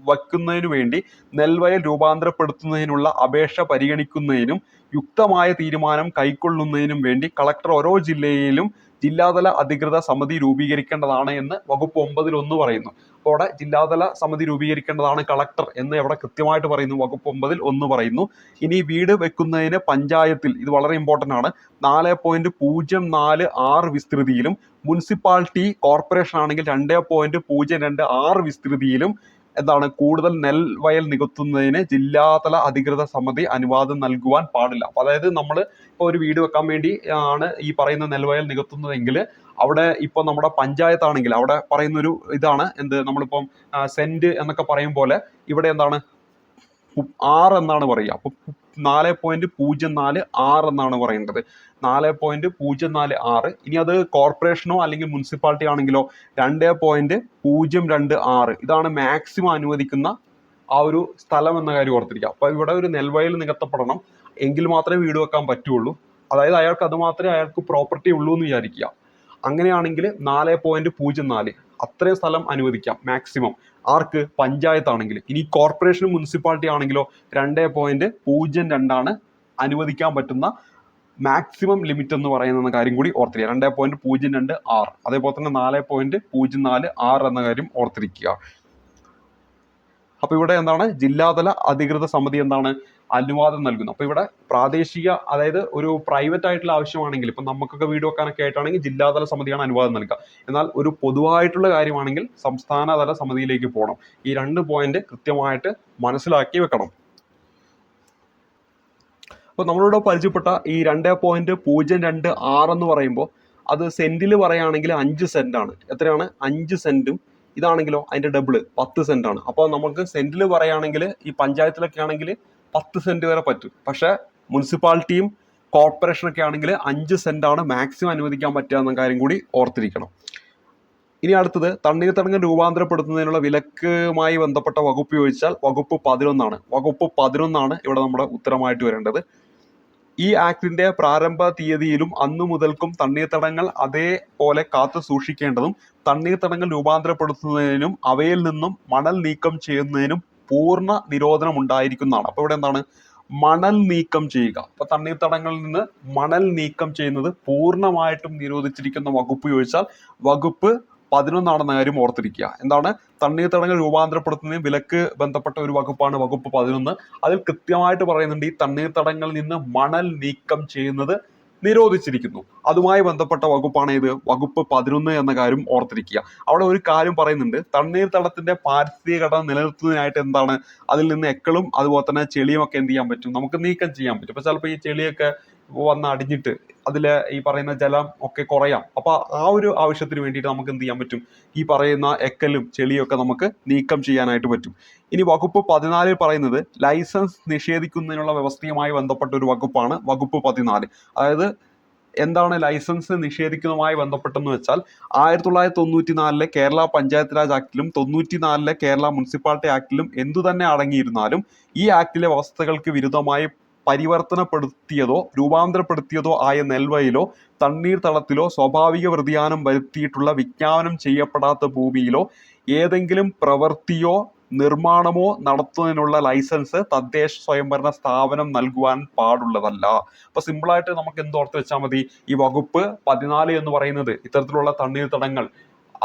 വയ്ക്കുന്നതിനു വേണ്ടി നെൽവയൽ രൂപാന്തരപ്പെടുത്തുന്നതിനുള്ള അപേക്ഷ പരിഗണിക്കുന്നതിനും യുക്തമായ തീരുമാനം കൈക്കൊള്ളുന്നതിനും വേണ്ടി കളക്ടർ ഓരോ ജില്ലയിലും ജില്ലാതല അധികൃത സമിതി രൂപീകരിക്കേണ്ടതാണ് എന്ന് വകുപ്പ് 9 പറയുന്നു. അപ്പോൾ അവിടെ ജില്ലാതല സമിതി രൂപീകരിക്കേണ്ടതാണ് കളക്ടർ എന്ന് എവിടെ കൃത്യമായിട്ട് പറയുന്നു, വകുപ്പ് 9 പറയുന്നു. ഇനി വീട് വെക്കുന്നതിന് പഞ്ചായത്തിൽ, ഇത് വളരെ ഇമ്പോർട്ടൻ്റ് ആണ്, 4.046 വിസ്തൃതിയിലും മുനിസിപ്പാലിറ്റി കോർപ്പറേഷൻ ആണെങ്കിൽ 2.026 വിസ്തൃതിയിലും എന്താണ് കൂടുതൽ നെൽവയൽ നികത്തുന്നതിന് ജില്ലാതല അധികൃത സമിതി അനുവാദം നൽകുവാൻ പാടില്ല. അപ്പൊ അതായത് നമ്മൾ ഇപ്പോൾ ഒരു വീട് വെക്കാൻ വേണ്ടി ആണ് ഈ പറയുന്ന നെൽവയൽ നികത്തുന്നതെങ്കിൽ അവിടെ ഇപ്പൊ നമ്മുടെ പഞ്ചായത്താണെങ്കിൽ അവിടെ പറയുന്നൊരു ഇതാണ് എന്ത്, നമ്മളിപ്പം സെന്റ് എന്നൊക്കെ പറയും പോലെ ഇവിടെ എന്താണ് 6 എന്നാണ് പറയുക. അപ്പൊ 4.046 എന്നാണ് പറയേണ്ടത്, 4.046. ഇനി അത് കോർപ്പറേഷനോ അല്ലെങ്കിൽ മുനിസിപ്പാലിറ്റി ആണെങ്കിലോ 2.026. ഇതാണ് മാക്സിമം അനുവദിക്കുന്ന ആ ഒരു സ്ഥലം എന്ന കാര്യം ഓർത്തിരിക്കുക. അപ്പൊ ഇവിടെ ഒരു നെൽവയൽ നികത്തപ്പെടണം എങ്കിൽ മാത്രമേ വീട് വെക്കാൻ പറ്റുള്ളൂ. അതായത് അയാൾക്ക് അത് മാത്രമേ അയാൾക്ക് പ്രോപ്പർട്ടി ഉള്ളൂ എന്ന് വിചാരിക്കുക. അങ്ങനെയാണെങ്കിൽ 4.04 അത്രയും സ്ഥലം അനുവദിക്കാം മാക്സിമം. ആർക്ക്? പഞ്ചായത്താണെങ്കിൽ. ഇനി കോർപ്പറേഷനും മുനിസിപ്പാലിറ്റി ആണെങ്കിലോ 2.02 അനുവദിക്കാൻ പറ്റുന്ന മാക്സിമം ലിമിറ്റ് എന്ന് പറയുന്ന കാര്യം കൂടി ഓർത്തിരിക്കുക. 2.026. അതേപോലെ തന്നെ 4.046 എന്ന കാര്യം ഓർത്തിരിക്കുക. അപ്പൊ ഇവിടെ എന്താണ് ജില്ലാതല അധികൃത സമിതി എന്താണ് അനുവാദം നൽകുന്നു. അപ്പൊ ഇവിടെ പ്രാദേശിക, അതായത് ഒരു പ്രൈവറ്റ് ആയിട്ടുള്ള ആവശ്യമാണെങ്കിൽ, ഇപ്പൊ നമുക്കൊക്കെ വീട് വെക്കാനൊക്കെ ആയിട്ടാണെങ്കിൽ ജില്ലാതല സമിതിയാണ് അനുവാദം നൽകുക. എന്നാൽ ഒരു പൊതുവായിട്ടുള്ള കാര്യമാണെങ്കിൽ സംസ്ഥാനതല സമിതിയിലേക്ക് പോകണം. ഈ 2 പോയിന്റ് കൃത്യമായിട്ട് മനസ്സിലാക്കി വെക്കണം. അപ്പൊ നമ്മളിവിടെ പരിചയപ്പെട്ട ഈ 2.026 എന്ന് പറയുമ്പോൾ അത് സെന്റിൽ പറയുകയാണെങ്കിൽ 5 സെന്റ് ആണ്. എത്രയാണ്? 5 സെന്റും. ഇതാണെങ്കിലോ അതിന്റെ ഡബിള് 10 സെന്റ് ആണ്. അപ്പോൾ നമുക്ക് സെന്റിൽ പറയുകയാണെങ്കിൽ ഈ പഞ്ചായത്തിലൊക്കെ ആണെങ്കിൽ 10 സെന്റ് വരെ പറ്റും. പക്ഷെ മുനിസിപ്പാലിറ്റിയും കോർപ്പറേഷനൊക്കെ ആണെങ്കിൽ 5 സെന്റ് ആണ് മാക്സിമം അനുവദിക്കാൻ പറ്റുക എന്ന കാര്യം കൂടി ഓർത്തിരിക്കണം. ഇനി അടുത്തത് തണ്ണീർത്തടങ്ങൾ രൂപാന്തരപ്പെടുത്തുന്നതിനുള്ള വിലക്കുമായി ബന്ധപ്പെട്ട വകുപ്പ് ചോദിച്ചാൽ വകുപ്പ് 11 ആണ്. വകുപ്പ് 11 ഇവിടെ നമ്മുടെ ഉത്തരമായിട്ട് വരേണ്ടത്. ഈ ആക്ടിന്റെ പ്രാരംഭ തീയതിയിലും അന്നു മുതൽക്കും തണ്ണീർത്തടങ്ങൾ അതേപോലെ കാത്തു സൂക്ഷിക്കേണ്ടതും തണ്ണീർത്തടങ്ങൾ രൂപാന്തരപ്പെടുത്തുന്നതിനും അവയിൽ നിന്നും മണൽ നീക്കം ചെയ്യുന്നതിനും പൂർണ്ണ നിരോധനം ഉണ്ടായിരിക്കുന്നതാണ്. അപ്പൊ ഇവിടെ എന്താണ്? മണൽ നീക്കം ചെയ്യുക. അപ്പൊ തണ്ണീർത്തടങ്ങളിൽ നിന്ന് മണൽ നീക്കം ചെയ്യുന്നത് പൂർണ്ണമായിട്ടും നിരോധിച്ചിരിക്കുന്ന വകുപ്പ് ചോദിച്ചാൽ വകുപ്പ് 11 കാര്യം ഓർത്തിരിക്കുക. എന്താണ്? തണ്ണീർത്തടങ്ങൾ രൂപാന്തരപ്പെടുത്തുന്നതിന് വിലക്ക് ബന്ധപ്പെട്ട ഒരു വകുപ്പാണ് വകുപ്പ് 11. അതിൽ കൃത്യമായിട്ട് പറയുന്നുണ്ട് ഈ തണ്ണീർത്തടങ്ങളിൽ നിന്ന് മണൽ നീക്കം ചെയ്യുന്നത് നിരോധിച്ചിരിക്കുന്നു. അതുമായി ബന്ധപ്പെട്ട വകുപ്പാണ് ഇത് വകുപ്പ് 11 എന്ന കാര്യം ഓർത്തിരിക്കുക. അവിടെ ഒരു കാര്യം പറയുന്നുണ്ട്, തണ്ണീർത്തടത്തിന്റെ പാരിസ്ഥിതിക ഘടന നിലനിർത്തുന്നതിനായിട്ട് എന്താണ് അതിൽ നിന്ന് എക്കളും അതുപോലെ തന്നെ ചെളിയും ഒക്കെ എന്ത് ചെയ്യാൻ പറ്റും, നമുക്ക് നീക്കം ചെയ്യാൻ പറ്റും. ഇപ്പൊ ചിലപ്പോൾ ഈ ചെളിയൊക്കെ വന്ന് അടിഞ്ഞിട്ട് അതിലെ ഈ പറയുന്ന ജലം ഒക്കെ കുറയാം. അപ്പൊ ആ ഒരു ആവശ്യത്തിന് വേണ്ടിയിട്ട് നമുക്ക് എന്ത് ചെയ്യാൻ പറ്റും, ഈ പറയുന്ന എക്കലും ചെളിയും ഒക്കെ നമുക്ക് നീക്കം ചെയ്യാനായിട്ട് പറ്റും. ഇനി വകുപ്പ് 14 പറയുന്നത് ലൈസൻസ് നിഷേധിക്കുന്നതിനുള്ള വ്യവസ്ഥയുമായി ബന്ധപ്പെട്ട ഒരു വകുപ്പാണ് വകുപ്പ് 14. അതായത് എന്താണ് ലൈസൻസ് നിഷേധിക്കുന്നതുമായി ബന്ധപ്പെട്ടെന്ന് വെച്ചാൽ 1994 കേരള പഞ്ചായത്ത് രാജ് ആക്ടിലും 94 കേരള മുനിസിപ്പാലിറ്റി ആക്ടിലും എന്തു തന്നെ അടങ്ങിയിരുന്നാലും ഈ ആക്ടിലെ വ്യവസ്ഥകൾക്ക് വിരുദ്ധമായി പരിവർത്തനപ്പെടുത്തിയതോ രൂപാന്തരപ്പെടുത്തിയതോ ആയ നെൽവയലോ തണ്ണീർത്തടത്തിലോ സ്വാഭാവിക വ്യതിയാനം വരുത്തിയിട്ടുള്ള വിജ്ഞാപനം ചെയ്യപ്പെടാത്ത ഭൂമിയിലോ ഏതെങ്കിലും പ്രവൃത്തിയോ നിർമ്മാണമോ നടത്തുന്നതിനുള്ള ലൈസൻസ് തദ്ദേശ സ്വയംഭരണ സ്ഥാപനം നൽകുവാൻ പാടുള്ളതല്ല. അപ്പൊ സിമ്പിളായിട്ട് നമുക്ക് എന്തോർത്ത് വെച്ചാൽ മതി, ഈ വകുപ്പ് 14 എന്ന് പറയുന്നത് ഇത്തരത്തിലുള്ള തണ്ണീർത്തടങ്ങൾ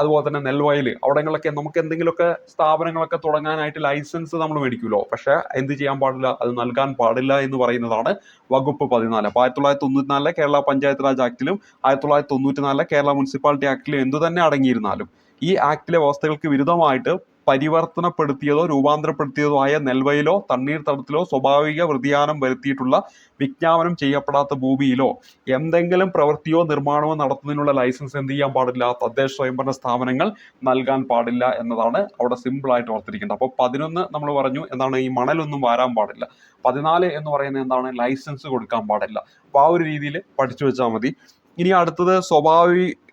അതുപോലെ തന്നെ നെൽവയൽ അവിടങ്ങളിലൊക്കെ നമുക്ക് എന്തെങ്കിലുമൊക്കെ സ്ഥാപനങ്ങളൊക്കെ തുടങ്ങാനായിട്ട് ലൈസൻസ് നമ്മൾ മേടിക്കുമല്ലോ, പക്ഷെ എന്ത് ചെയ്യാൻ പാടില്ല, അത് നൽകാൻ പാടില്ല എന്ന് പറയുന്നതാണ് വകുപ്പ് 14. അപ്പൊ 1994 കേരള പഞ്ചായത്ത് രാജ് ആക്ടിലും 1994 കേരള മുനിസിപ്പാലിറ്റി ആക്ടിലും എന്തു തന്നെ അടങ്ങിയിരുന്നാലും ഈ ആക്ടിലെ വ്യവസ്ഥകൾക്ക് വിരുദ്ധമായിട്ട് പരിവർത്തനപ്പെടുത്തിയതോ രൂപാന്തരപ്പെടുത്തിയതോ ആയ നെൽവയലോ തണ്ണീർത്തടത്തിലോ സ്വാഭാവിക വ്യതിയാനം വരുത്തിയിട്ടുള്ള വിജ്ഞാപനം ചെയ്യപ്പെടാത്ത ഭൂമിയിലോ എന്തെങ്കിലും പ്രവൃത്തിയോ നിർമ്മാണമോ നടത്തുന്നതിനുള്ള ലൈസൻസ് എന്ത് ചെയ്യാൻ പാടില്ല, തദ്ദേശ സ്വയംഭരണ സ്ഥാപനങ്ങൾ നൽകാൻ പാടില്ല എന്നതാണ് അവിടെ സിമ്പിൾ ആയിട്ട് ഓർത്തിരിക്കേണ്ടത്. അപ്പോൾ 11 നമ്മൾ പറഞ്ഞു എന്താണ്, ഈ മണലൊന്നും വാരാൻ പാടില്ല. 14 എന്ന് പറയുന്നത് എന്താണ്, ലൈസൻസ് കൊടുക്കാൻ പാടില്ല. അപ്പോൾ ആ ഒരു രീതിയിൽ പഠിച്ചു വെച്ചാൽ മതി. ഇനി അടുത്തത്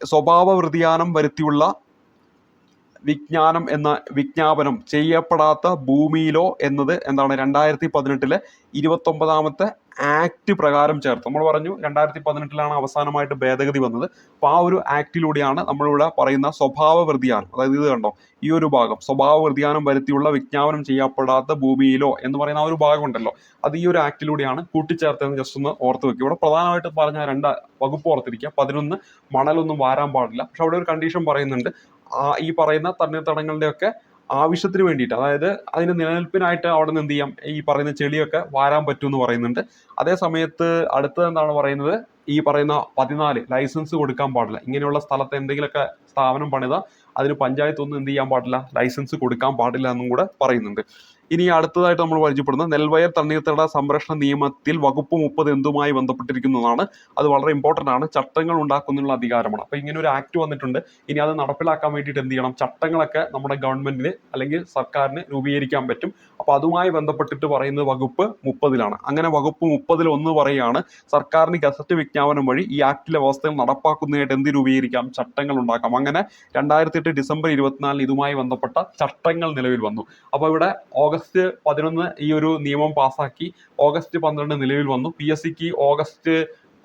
സ്വഭാവ വ്യതിയാനം വരുത്തിയുള്ള വിജ്ഞാപനം ചെയ്യപ്പെടാത്ത ഭൂമിയിലോ എന്നത് എന്താണ് 2018 29ാമത്തെ ആക്ട് പ്രകാരം ചേർത്ത്. നമ്മൾ പറഞ്ഞു 2018 അവസാനമായിട്ട് ഭേദഗതി വന്നത്. അപ്പോൾ ആ ഒരു ആക്ടിലൂടെയാണ് നമ്മളിവിടെ പറയുന്ന സ്വഭാവ വ്യതിയാനം, അതായത് ഇത് കണ്ടോ, ഈ ഒരു ഭാഗം സ്വഭാവ വ്യതിയാനം വരുത്തിയുള്ള വിജ്ഞാപനം ചെയ്യപ്പെടാത്ത ഭൂമിയിലോ എന്ന് പറയുന്ന ആ ഒരു ഭാഗം ഉണ്ടല്ലോ, അത് ഈ ഒരു ആക്ടിലൂടെയാണ് കൂട്ടിച്ചേർത്തതെന്ന് ജസ്റ്റ് ഒന്ന് ഓർത്ത് വെക്കുക. ഇവിടെ പ്രധാനമായിട്ട് പറഞ്ഞ 2 വകുപ്പ് ഓർത്തിരിക്കുക. 11 മണലൊന്നും വാരാൻ പാടില്ല. പക്ഷെ അവിടെ ഒരു കണ്ടീഷൻ പറയുന്നുണ്ട്, ഈ പറയുന്ന തണ്ണീർത്തടങ്ങളുടെ ഒക്കെ ആവശ്യത്തിന് വേണ്ടിയിട്ട്, അതായത് അതിന്റെ നിലനിൽപ്പിനായിട്ട് അവിടെ നിന്ന് എന്ത് ചെയ്യാം, ഈ പറയുന്ന ചെളിയൊക്കെ വാരാൻ പറ്റും എന്ന് പറയുന്നുണ്ട്. അതേ സമയത്ത് അടുത്തത് എന്താണ് പറയുന്നത്, ഈ പറയുന്ന 14 ലൈസൻസ് കൊടുക്കാൻ പാടില്ല. ഇങ്ങനെയുള്ള സ്ഥലത്ത് എന്തെങ്കിലുമൊക്കെ സ്ഥാപനം പണിത അതിന് പഞ്ചായത്ത് ഒന്നും എന്ത് ചെയ്യാൻ പാടില്ല, ലൈസൻസ് കൊടുക്കാൻ പാടില്ല എന്നും കൂടെ പറയുന്നുണ്ട്. ഇനി അടുത്തതായിട്ട് നമ്മൾ പരിചയപ്പെടുന്ന നെൽവയൽ തണ്ണീർത്തട സംരക്ഷണ നിയമത്തിൽ വകുപ്പ് 30 എന്തുമായി ബന്ധപ്പെട്ടിരിക്കുന്നതാണ്. അത് വളരെ ഇമ്പോർട്ടന്റ് ആണ്. ചട്ടങ്ങൾ ഉണ്ടാക്കുന്നതിനുള്ള അധികാരമാണ്. അപ്പൊ ഇങ്ങനെ ഒരു ആക്ട് വന്നിട്ടുണ്ട്. ഇനി അത് നടപ്പിലാക്കാൻ വേണ്ടിയിട്ട് എന്ത് ചെയ്യണം, ചട്ടങ്ങളൊക്കെ നമ്മുടെ ഗവൺമെന്റിന് അല്ലെങ്കിൽ സർക്കാരിന് രൂപീകരിക്കാൻ പറ്റും. അപ്പൊ അതുമായി ബന്ധപ്പെട്ടിട്ട് പറയുന്നത് വകുപ്പ് 30 അങ്ങനെ വകുപ്പ് 30 ഒന്ന് പറയുകയാണ്, സർക്കാരിന് ഗസറ്റ് വിജ്ഞാപനം വഴി ഈ ആക്ടിലെ വ്യവസ്ഥകൾ നടപ്പാക്കുന്നതായിട്ട് എന്ത് രൂപീകരിക്കാം, ചട്ടങ്ങൾ ഉണ്ടാക്കാം. അങ്ങനെ 2008 ഡിസംബർ 24 ഇതുമായി ബന്ധപ്പെട്ട ചട്ടങ്ങൾ നിലവിൽ വന്നു. അപ്പൊ ഇവിടെ ഓഗസ്റ്റ് 11 ഈ ഒരു നിയമം പാസാക്കി, ഓഗസ്റ്റ് 12 നിലവിൽ വന്നു. PSCക്ക് ഓഗസ്റ്റ്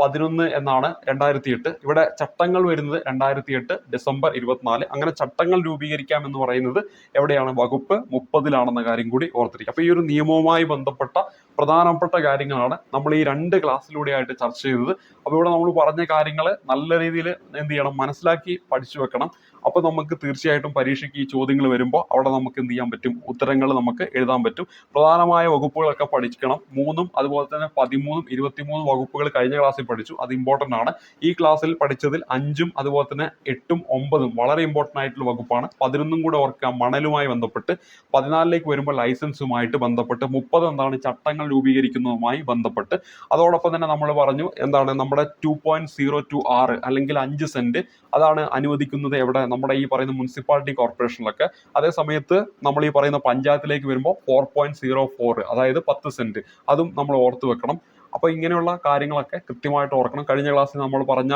11 എന്നാണ് 2008. ഇവിടെ ചട്ടങ്ങൾ വരുന്നത് 2008 ഡിസംബർ 24. അങ്ങനെ ചട്ടങ്ങൾ രൂപീകരിക്കാം എന്ന് പറയുന്നത് എവിടെയാണ്, വകുപ്പ് 30 കാര്യം കൂടി ഓർത്തിരിക്കുക. അപ്പൊ ഈ ഒരു നിയമവുമായി ബന്ധപ്പെട്ട പ്രധാനപ്പെട്ട കാര്യങ്ങളാണ് നമ്മൾ ഈ 2 ക്ലാസ്സിലൂടെയായിട്ട് ചർച്ച ചെയ്തത്. അപ്പോൾ ഇവിടെ നമ്മൾ പറഞ്ഞ കാര്യങ്ങൾ നല്ല രീതിയിൽ എന്ത് ചെയ്യണം, മനസ്സിലാക്കി പഠിച്ചു വെക്കണം. അപ്പോൾ നമുക്ക് തീർച്ചയായിട്ടും പരീക്ഷയ്ക്ക് ഈ ചോദ്യങ്ങൾ വരുമ്പോൾ അവിടെ നമുക്ക് എന്ത് ചെയ്യാൻ പറ്റും, ഉത്തരങ്ങൾ നമുക്ക് എഴുതാൻ പറ്റും. പ്രധാനമായ വകുപ്പുകളൊക്കെ പഠിക്കണം. 3 അതുപോലെ തന്നെ 13 23 വകുപ്പുകൾ കഴിഞ്ഞ ക്ലാസ്സിൽ പഠിച്ചു. അത് ഇമ്പോർട്ടന്റ് ആണ്. ഈ ക്ലാസ്സിൽ പഠിച്ചതിൽ 5 അതുപോലെ തന്നെ 8 9 വളരെ ഇമ്പോർട്ടന്റ് ആയിട്ടുള്ള വകുപ്പാണ്. 11 കൂടെ ഓർക്കുക, മണലുമായി ബന്ധപ്പെട്ട്. 14ലേക്ക് വരുമ്പോൾ ലൈസൻസുമായിട്ട് ബന്ധപ്പെട്ട്. 30 എന്താണ്, ചട്ടങ്ങൾ രൂപീകരിക്കുന്നതുമായി ബന്ധപ്പെട്ട്. അതോടൊപ്പം തന്നെ നമ്മൾ പറഞ്ഞു എന്താണ്, നമ്മുടെ 2.02 അല്ലെങ്കിൽ 5 സെന്റ് അതാണ് അനുവദിക്കുന്നത് എവിടെ, നമ്മുടെ ഈ പറയുന്ന മുനിസിപ്പാലിറ്റി കോർപ്പറേഷനിലൊക്കെ. അതേ സമയത്ത് നമ്മൾ ഈ പറയുന്ന പഞ്ചായത്തിലേക്ക് വരുമ്പോൾ 4.04 അതായത് 10 സെന്റ്, അതും നമ്മൾ ഓർത്തു വെക്കണം. അപ്പൊ ഇങ്ങനെയുള്ള കാര്യങ്ങളൊക്കെ കൃത്യമായിട്ട് ഓർക്കണം. കഴിഞ്ഞ ക്ലാസ്സിൽ നമ്മൾ പറഞ്ഞ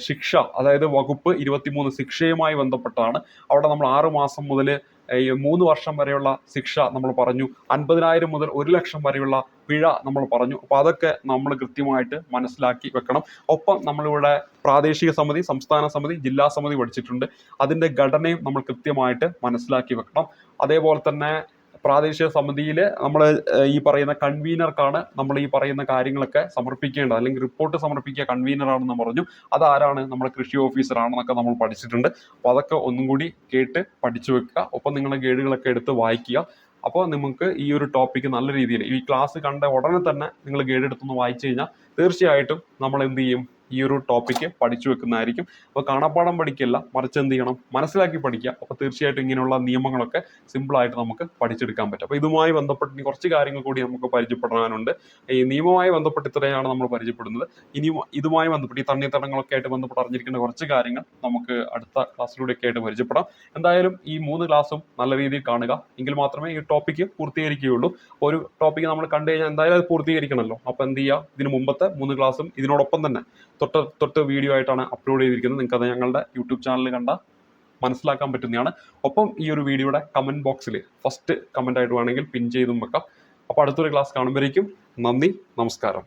ശിക്ഷ, അതായത് വകുപ്പ് 23 ശിക്ഷയുമായി ബന്ധപ്പെട്ടതാണ്. അവിടെ നമ്മൾ 6 മാസം മുതൽ 3 വർഷം വരെയുള്ള ശിക്ഷ നമ്മൾ പറഞ്ഞു. 50,000 മുതൽ 1 ലക്ഷം വരെയുള്ള പിഴ നമ്മൾ പറഞ്ഞു. അപ്പൊ അതൊക്കെ നമ്മൾ കൃത്യമായിട്ട് മനസ്സിലാക്കി വെക്കണം. ഒപ്പം നമ്മളിവിടെ പ്രാദേശിക സമിതി, സംസ്ഥാന സമിതി, ജില്ലാ സമിതി പഠിച്ചിട്ടുണ്ട്. അതിന്റെ ഘടനയും നമ്മൾ കൃത്യമായിട്ട് മനസ്സിലാക്കി വെക്കണം. അതേപോലെ തന്നെ പ്രാദേശിക സമിതിയിൽ നമ്മൾ ഈ പറയുന്ന കൺവീനർക്കാണ് നമ്മൾ ഈ പറയുന്ന കാര്യങ്ങളൊക്കെ സമർപ്പിക്കേണ്ടത്, അല്ലെങ്കിൽ റിപ്പോർട്ട് സമർപ്പിക്കുക കൺവീനറാണെന്ന് പറഞ്ഞു. അതാരാണ്, നമ്മുടെ കൃഷി ഓഫീസറാണെന്നൊക്കെ നമ്മൾ പഠിച്ചിട്ടുണ്ട്. അപ്പോൾ അതൊക്കെ ഒന്നും കൂടി കേട്ട് പഠിച്ചു വെക്കുക. ഒപ്പം നിങ്ങളുടെ ഗൈഡുകളൊക്കെ എടുത്ത് വായിക്കുക. അപ്പോൾ നിങ്ങൾക്ക് ഈ ഒരു ടോപ്പിക്ക് നല്ല രീതിയിൽ ഈ ക്ലാസ് കണ്ട ഉടനെ തന്നെ നിങ്ങൾ ഗൈഡ് എടുത്തൊന്ന് വായിച്ചു കഴിഞ്ഞാൽ തീർച്ചയായിട്ടും നമ്മൾ എന്ത് ചെയ്യും, ഈ ഒരു ടോപ്പിക്ക് പഠിച്ചു വെക്കുന്നതായിരിക്കും. അപ്പോൾ കാണാപ്പാഠം പഠിക്കില്ല, മറിച്ച് എന്ത് ചെയ്യണം, മനസ്സിലാക്കി പഠിക്കുക. അപ്പോൾ തീർച്ചയായിട്ടും ഇങ്ങനെയുള്ള നിയമങ്ങളൊക്കെ സിമ്പിളായിട്ട് നമുക്ക് പഠിച്ചെടുക്കാൻ പറ്റും. അപ്പോൾ ഇതുമായി ബന്ധപ്പെട്ട് ഇനി കുറച്ച് കാര്യങ്ങൾ കൂടി നമുക്ക് പരിചയപ്പെടാനുണ്ട്. ഈ നിയമവുമായി ബന്ധപ്പെട്ട് ഇത്രയാണ് നമ്മൾ പരിചയപ്പെടുന്നത്. ഇനി ഇതുമായി ബന്ധപ്പെട്ട് ഈ തണ്ണീർത്തടങ്ങളൊക്കെ ആയിട്ട് ബന്ധപ്പെട്ട് അറിഞ്ഞിരിക്കേണ്ട കുറച്ച് കാര്യങ്ങൾ നമുക്ക് അടുത്ത ക്ലാസ്സിലൂടെയൊക്കെ ആയിട്ട് പരിചയപ്പെടാം. എന്തായാലും ഈ 3 ക്ലാസ്സും നല്ല രീതിയിൽ കാണുക, എങ്കിൽ മാത്രമേ ഈ ടോപ്പിക്ക് പൂർത്തീകരിക്കുകയുള്ളൂ. ഒരു ടോപ്പിക്ക് നമ്മൾ കണ്ടു കഴിഞ്ഞാൽ എന്തായാലും അത് പൂർത്തീകരിക്കണമല്ലോ. അപ്പോൾ എന്ത് ചെയ്യുക, ഇതിന് മുമ്പത്തെ 3 ക്ലാസ്സും ഇതിനോടൊപ്പം തന്നെ തൊട്ട് വീഡിയോ ആയിട്ടാണ് അപ്ലോഡ് ചെയ്തിരിക്കുന്നത്. നിങ്ങൾക്കത് ഞങ്ങളുടെ യൂട്യൂബ് ചാനലിൽ കണ്ട മനസ്സിലാക്കാൻ പറ്റുന്നതാണ്. ഒപ്പം ഈ ഒരു വീഡിയോയുടെ കമന്റ് ബോക്സിൽ ഫസ്റ്റ് കമന്റ് ആയിട്ട് വേണമെങ്കിൽ പിൻ ചെയ്തും വെക്കാം. അപ്പോൾ അടുത്തൊരു ക്ലാസ് കാണുമ്പോഴേക്കും നന്ദി, നമസ്കാരം.